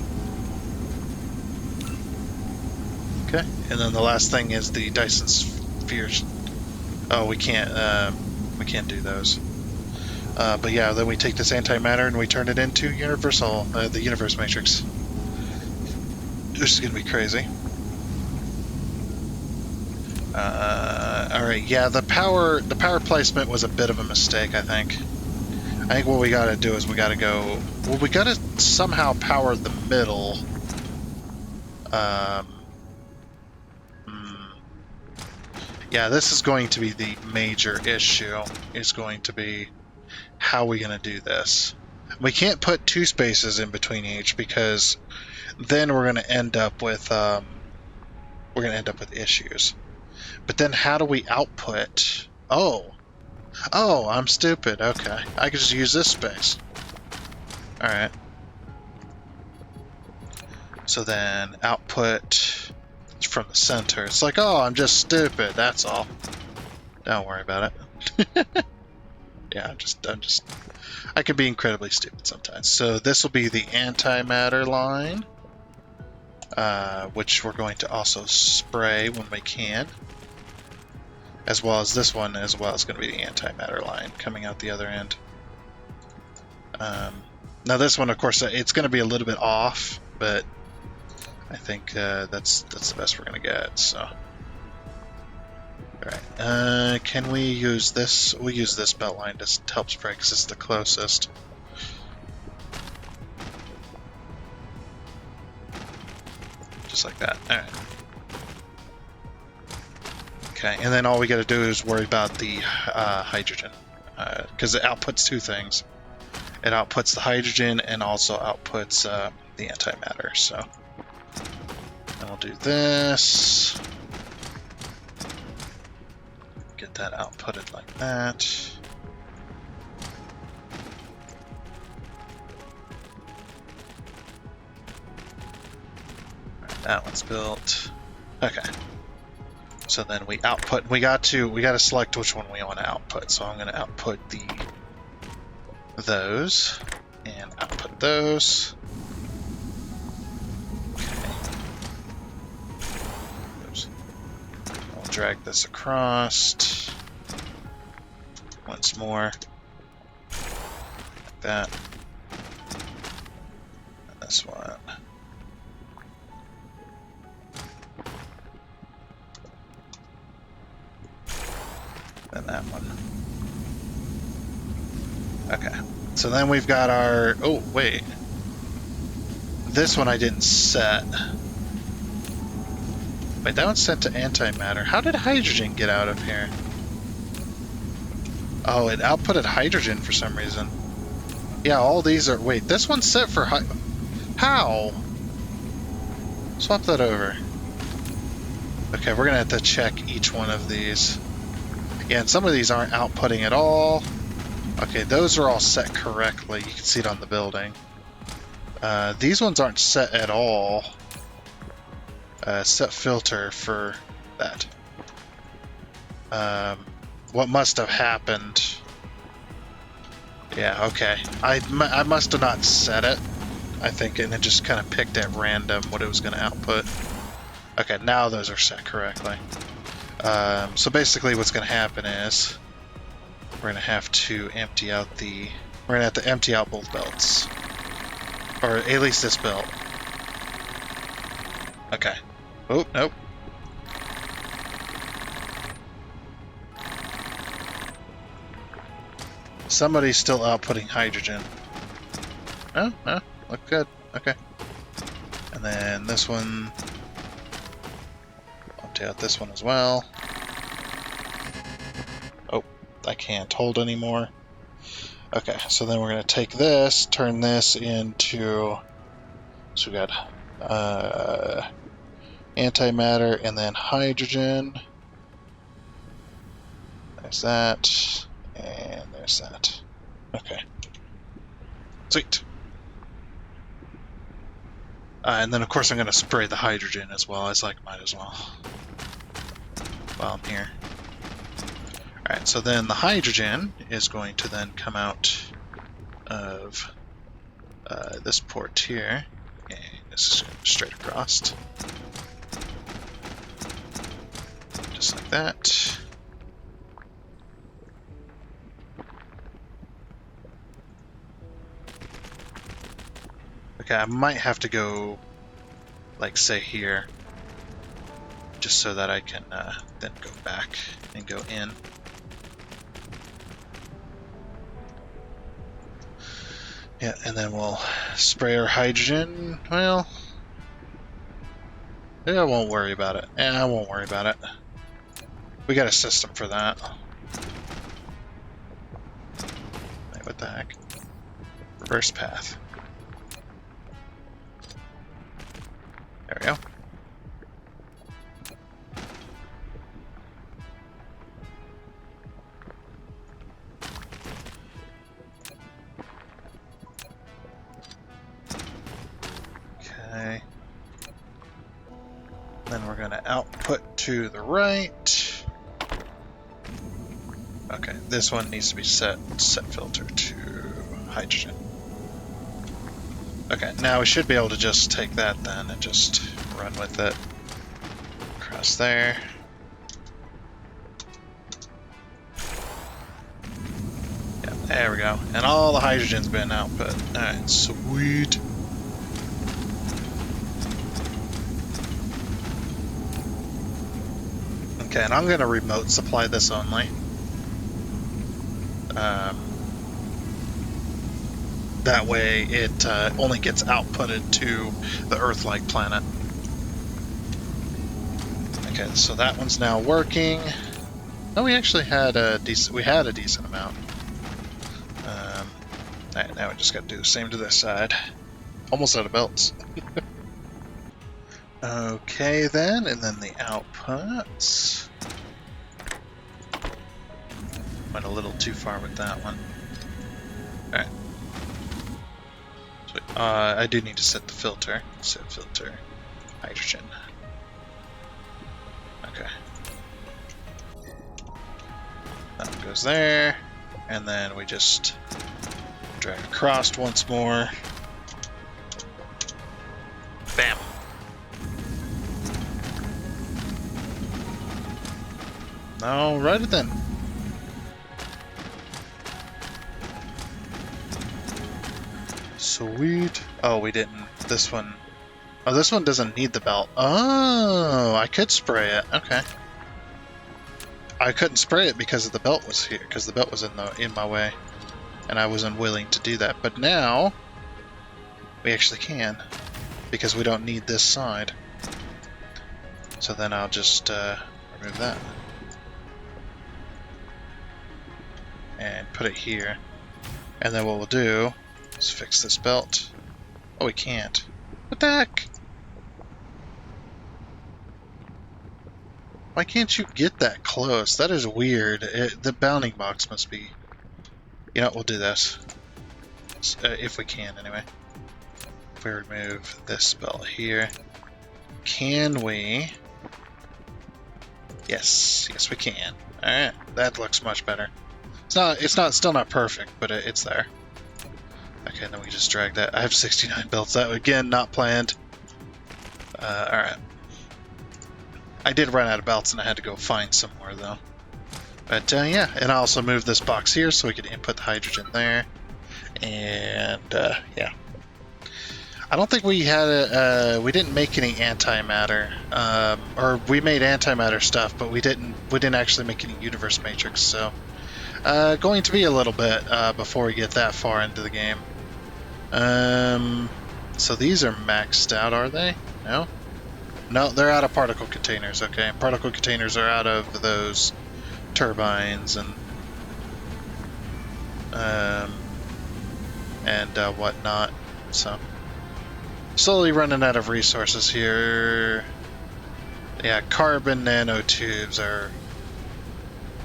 Okay, and then the last thing is the Dyson Spheres. Oh, we can't do those. But yeah, then we take this antimatter and we turn it into the universe matrix. This is gonna be crazy. All right, yeah, the power placement was a bit of a mistake, I think. I think what we gotta do is we gotta somehow power the middle. Yeah, this is going to be the major issue, is going to be how we're going to do this. We can't put two spaces in between each, because then we're going to end up with issues. But then how do we output? Oh, I'm stupid. Okay, I can just use this space. All right. So then output from the center. It's like, oh, I'm just stupid. That's all. Don't worry about it. Yeah, I can be incredibly stupid sometimes. So this will be the antimatter line, which we're going to also spray when we can, as well as this one, as well as going to be the antimatter line coming out the other end. Now this one, of course, it's going to be a little bit off, but I think that's the best we're going to get. So, all right, can we use this? We'll use this belt line to help spray because it's the closest. Just like that. All right. Okay, and then all we got to do is worry about the hydrogen, because it outputs two things. It outputs the hydrogen and also outputs the antimatter. So I'll do this. Get that outputted like that. Right, that one's built. Okay. So then we output. We got to select which one we want to output. So I'm going to output those and output those. Okay. Oops. I'll drag this across once more. Like that. And this one. And that one. Okay. So then we've got our... Oh, wait. This one I didn't set. Wait, that one's set to antimatter. How did hydrogen get out of here? Oh, it outputted hydrogen for some reason. Yeah, all these are... Wait, this one's set for... How? Swap that over. Okay, we're going to have to check each one of these. Yeah, and some of these aren't outputting at all. Okay, those are all set correctly. You can see it on the building. These ones aren't set at all. Set filter for that. What must have happened? Yeah, okay. I must have not set it, I think, and it just kind of picked at random what it was going to output. Okay, now those are set correctly. So basically what's going to happen is we're going to have to empty out both belts. Or at least this belt. Okay. Oh, nope. Somebody's still outputting hydrogen. Oh, no. Look good. Okay. And then this one... Empty out this one as well. Oh, I can't hold anymore. Okay, so then we're going to take this, turn this into... So we got antimatter and then hydrogen. There's that. And there's that. Okay. Sweet. And then, of course, I'm going to spray the hydrogen as well. Might as well. While I'm here. Alright, so then the hydrogen is going to then come out of this port here. And this is going straight across. Just like that. Okay, I might have to go, like, say here, just so that I can then go back and go in. Yeah, and then we'll spray our hydrogen. Well, I won't worry about it. I won't worry about it. We got a system for that. Wait, what the heck? Reverse path. There we go. Okay. Then we're going to to the right. Okay, this one needs to be set filter to hydrogen. Okay, now we should be able to just take that then and just run with it. Across there. Yeah, there we go. And all the hydrogen's been output. Alright, sweet. Okay, and I'm going to remote supply this only. That way it only gets outputted to the Earth-like planet. Okay, so that one's now working. Oh, we actually had a decent amount. Alright, now we just got to do the same to this side. Almost out of belts. Okay then, and then the outputs. Went a little too far with that one. Alright. So, I do need to set the filter. Set filter. Hydrogen. Okay. That one goes there. And then we just drag across once more. Bam! Alrighty then. Sweet. Oh, we didn't. This one. Oh, this one doesn't need the belt. Oh, I could spray it. Okay. I couldn't spray it because the belt was here, because the belt was in my way, and I was unwilling to do that. But now we actually can, because we don't need this side. So then I'll just remove that and put it here, and then what we'll do is fix this belt. Oh, we can't. What the heck? Why can't you get that close? That is weird. The bounding box must be... You know what, we'll do this. If we can, anyway. If we remove this belt here. Can we... Yes. Yes, we can. Alright. That looks much better. Still not perfect, but it's there. Okay, then we just drag that. I have 69 belts. That, again, not planned. Alright. I did run out of belts and I had to go find some more though. But yeah, and I also moved this box here so we could input the hydrogen there. And yeah. I don't think we had we didn't make any antimatter. Or we made antimatter stuff, but we didn't actually make any universe matrix, so going to be a little bit before we get that far into the game. So these are maxed out, are they? No? No, they're out of particle containers, okay. Particle containers are out of those turbines and whatnot. So, slowly running out of resources here. Yeah, carbon nanotubes are...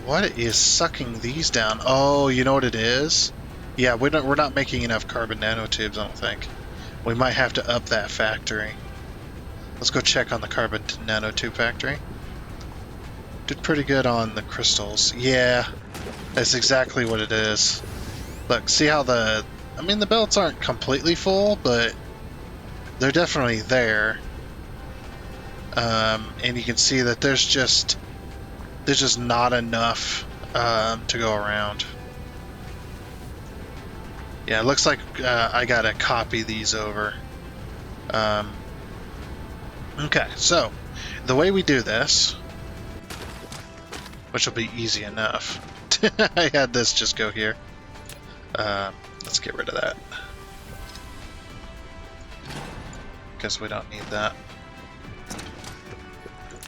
What is sucking these down? Oh, you know what it is? Yeah, we're not making enough carbon nanotubes, I don't think. We might have to up that factory. Let's go check on the carbon nanotube factory. Did pretty good on the crystals. Yeah, that's exactly what it is. Look, see how the belts aren't completely full, but they're definitely there. And you can see that there's just not enough to go around. Yeah, it looks like I gotta copy these over. Okay, so the way we do this, which will be easy enough. I had this just go here. Let's get rid of that, because we don't need that.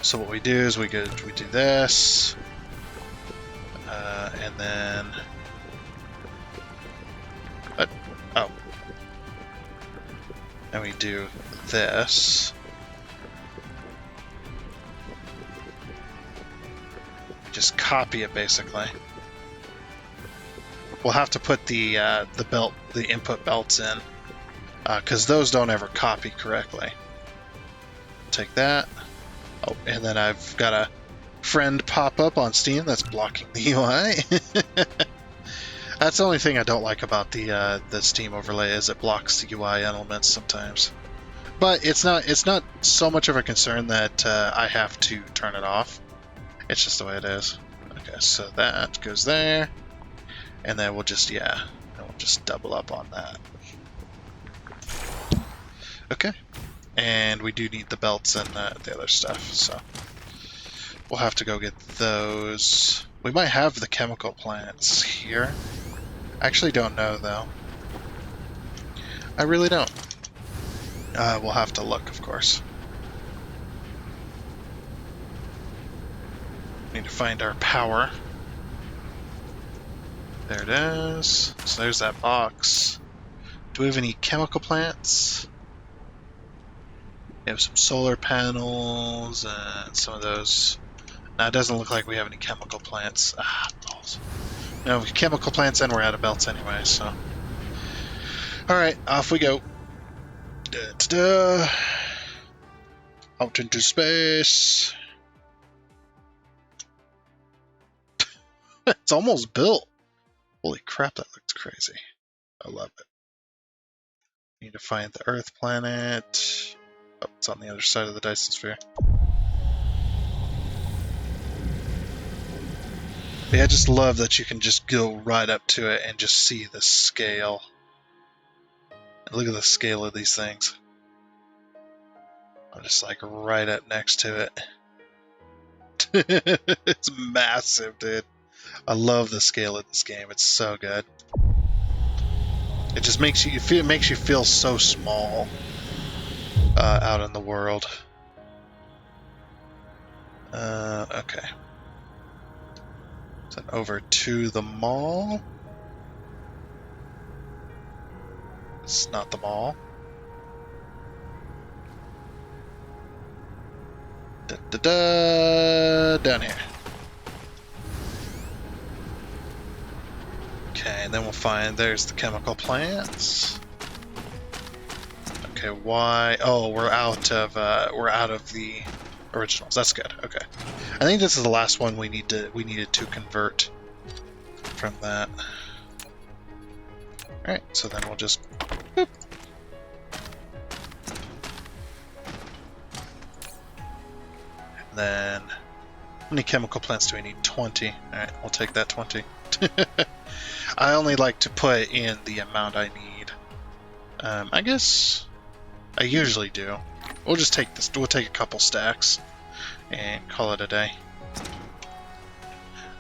So what we do is we do this, and then what? Oh, and we do this. Just copy it basically. We'll have to put the input belts in, because those don't ever copy correctly. Take that, Oh, and then I've got a friend pop up on Steam that's blocking the UI. That's the only thing I don't like about the Steam overlay is it blocks the UI elements sometimes. But it's not so much of a concern that I have to turn it off. It's just the way it is. Okay, so that goes there, and then we'll just double up on that. Okay, and we do need the belts and the other stuff, so we'll have to go get those. We might have the chemical plants here. I actually don't know though. I really don't. We'll have to look, of course. Need to find our power. There it is. So there's that box. Do we have any chemical plants? We have some solar panels and some of those. Now it doesn't look like we have any chemical plants. Ah, balls. No, chemical plants and we're out of belts anyway, so. Alright, off we go. Da-da-da. Out into space. It's almost built. Holy crap, that looks crazy. I love it. Need to find the Earth planet. Oh, it's on the other side of the Dyson Sphere. But yeah, I just love that you can just go right up to it and just see the scale. Look at the scale of these things. I'm just like right up next to it. It's massive, dude. I love the scale of this game. It's so good. It just makes you feel so small out in the world. Okay. Then over to the mall. It's not the mall. Down here. Okay, and then we'll find there's the chemical plants. Okay, why? Oh, we're out of the originals. That's good. Okay, I think this is the last one we needed to convert from that. All right, so then we'll just. Boop. Then, how many chemical plants do we need? 20. Alright, we'll take that 20. I only like to put in the amount I need. I guess I usually do. We'll just take this. We'll take a couple stacks and call it a day.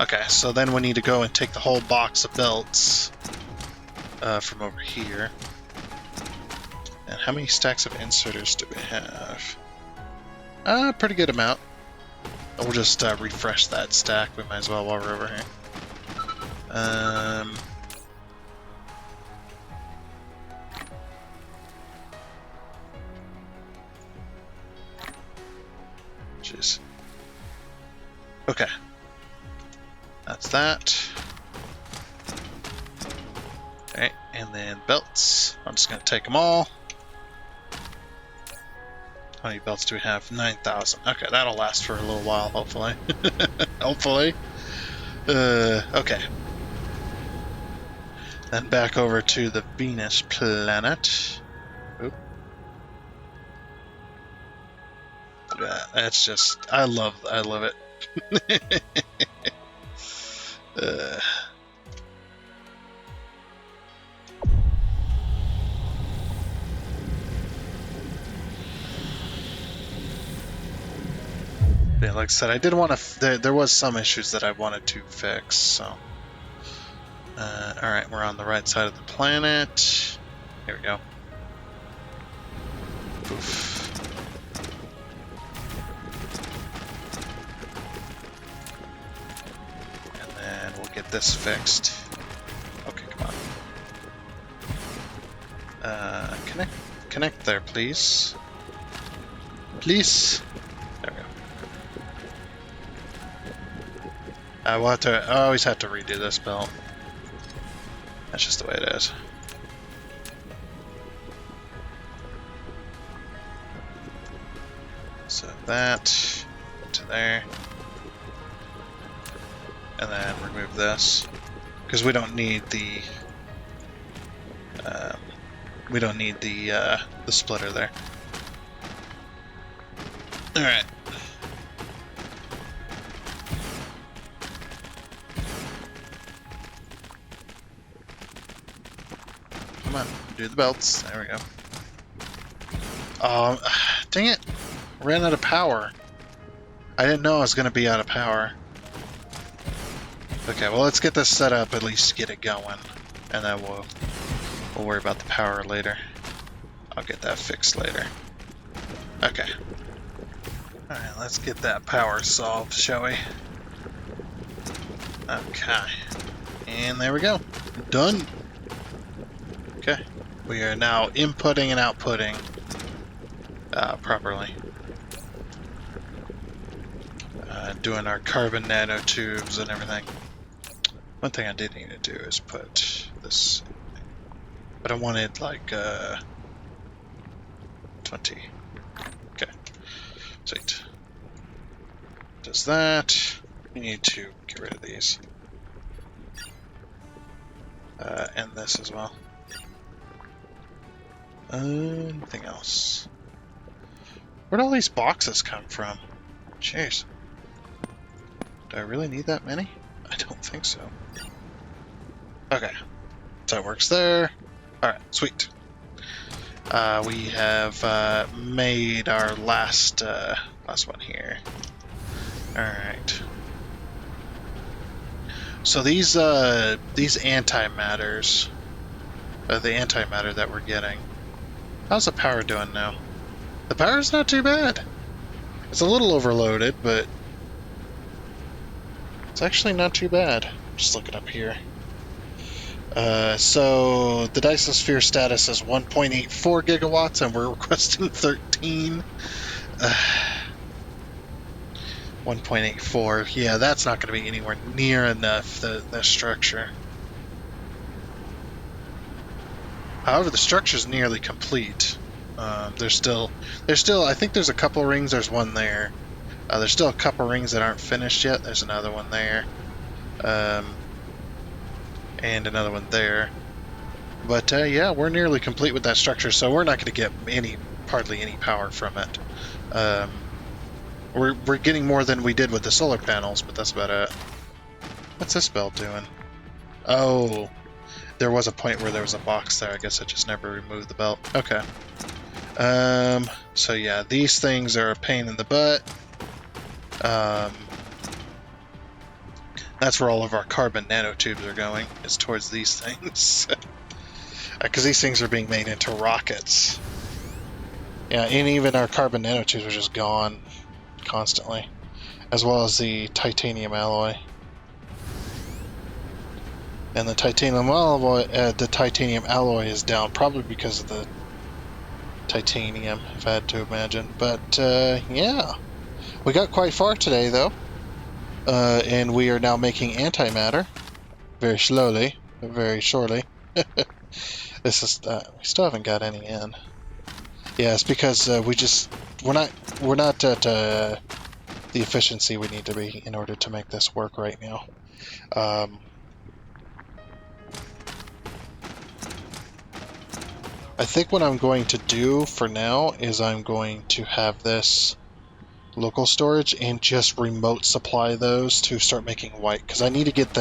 Okay, so then we need to go and take the whole box of belts from over here. And how many stacks of inserters do we have? Pretty good amount. We'll just refresh that stack. We might as well while we're over here. Jeez. Okay. That's that. Alright, and then belts. I'm just going to take them all. How many belts do we have? 9,000. Okay, that'll last for a little while, hopefully. Hopefully. Okay. Then back over to the Venus planet. Oop. Yeah, that's just... I love it. Yeah, like I said, I did want to. There was some issues that I wanted to fix. So, all right, we're on the right side of the planet. Here we go. Oof. And then we'll get this fixed. Okay, come on. Connect there, please. Please. There we go. We'll have to. I always have to redo this belt. That's just the way it is. So that. to there. And then remove this. Because we don't need the... the splitter there. Alright. Come on, do the belts. There we go. Oh, dang it. Ran out of power. I didn't know I was going to be out of power. Okay, well, let's get this set up, at least get it going. And then we'll worry about the power later. I'll get that fixed later. Okay. Alright, let's get that power solved, shall we? Okay. And there we go. Done. Okay. We are now inputting and outputting properly. Doing our carbon nanotubes and everything. One thing I did need to do is put this... But I wanted like 20. Okay. Sweet. Does that. We need to get rid of these. And this as well. Anything else? Where'd all these boxes come from? Jeez. Do I really need that many? I don't think so. Okay. So it works there. Alright, sweet. We have made our last one here. Alright. So these antimatters, the antimatter that we're getting, how's the power doing now? The power's not too bad. It's a little overloaded, but it's actually not too bad. Just looking up here. So the Dyson Sphere status is 1.84 gigawatts, and we're requesting 13. 1.84. Yeah, that's not going to be anywhere near enough. The structure. However, the structure is nearly complete. There's still. I think there's a couple rings. There's one there. There's still a couple rings that aren't finished yet. There's another one there. And another one there. But yeah, we're nearly complete with that structure, so we're not going to get hardly any power from it. We're getting more than we did with the solar panels, but that's about it. What's this belt doing? Oh, there was a point where there was a box there. I guess I just never removed the belt. Okay. So yeah, these things are a pain in the butt. That's where all of our carbon nanotubes are going, is towards these things. Because these things are being made into rockets. Yeah, and even our carbon nanotubes are just gone constantly. As well as the titanium alloy. And the titanium alloy is down, probably because of the titanium, if I had to imagine. But, yeah. We got quite far today, though. And we are now making antimatter. Very slowly, but very surely. This is, we still haven't got any in. Yeah, it's because we're not at the efficiency we need to be in order to make this work right now. I think what I'm going to do for now is I'm going to have this local storage and just remote supply those to start making white, because I need to get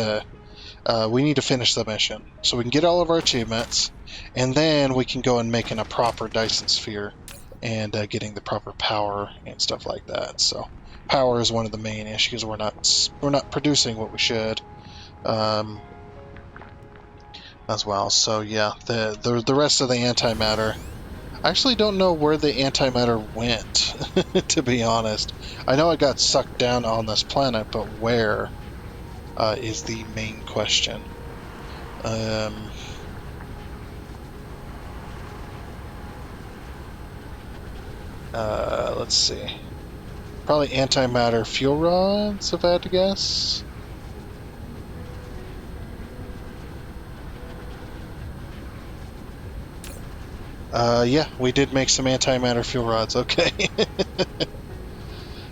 we need to finish the mission so we can get all of our achievements, and then we can go and making a proper Dyson Sphere and getting the proper power and stuff like that. So power is one of the main issues. We're not producing what we should as well. So yeah, the rest of the antimatter, I actually don't know where the antimatter went, to be honest. I know it got sucked down on this planet, but where is the main question. Let's see. Probably antimatter fuel rods, if I had to guess. Yeah, we did make some antimatter fuel rods, okay.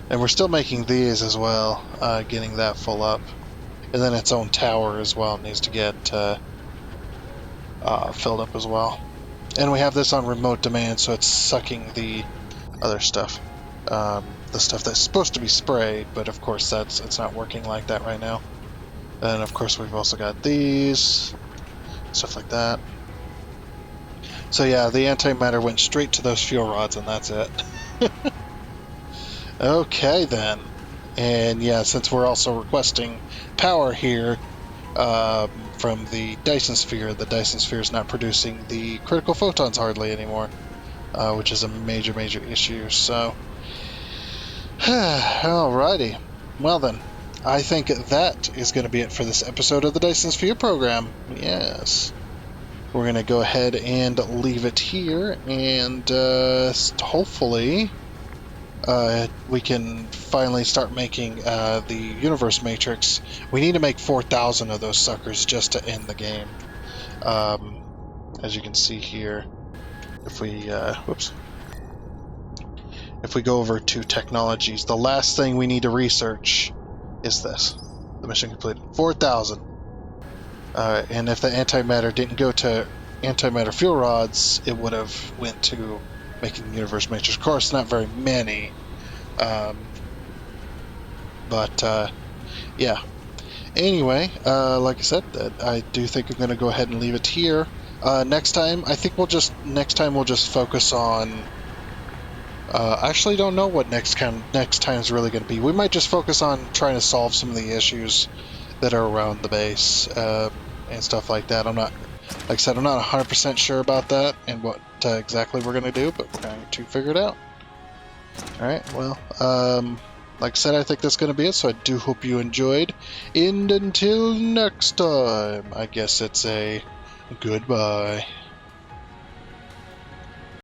And we're still making these as well, getting that full up. And then its own tower as well needs to get filled up as well. And we have this on remote demand, so it's sucking the other stuff. The stuff that's supposed to be sprayed, but of course it's not working like that right now. And of course we've also got these, stuff like that. So yeah, the antimatter went straight to those fuel rods and that's it. Okay then. And yeah, since we're also requesting power here from the Dyson Sphere is not producing the critical photons hardly anymore, which is a major issue. So, alrighty. Well then, I think that is going to be it for this episode of the Dyson Sphere Program. Yes. We're going to go ahead and leave it here, and hopefully we can finally start making the universe matrix. We need to make 4,000 of those suckers just to end the game. As you can see here, if we if we go over to technologies, the last thing we need to research is this. The mission completed. 4,000. And if the antimatter didn't go to antimatter fuel rods, it would have went to making the universe matrix. Of course, not very many. Yeah. Anyway, like I said, I do think I'm going to go ahead and leave it here. Next time, I think we'll just focus on. I actually don't know what next time is really going to be. We might just focus on trying to solve some of the issues that are around the base and stuff like that. I'm not 100% sure about that and what exactly we're going to do, but we're going to figure it out. Alright, well, like I said, I think that's going to be it, so I do hope you enjoyed. And until next time, I guess it's a goodbye.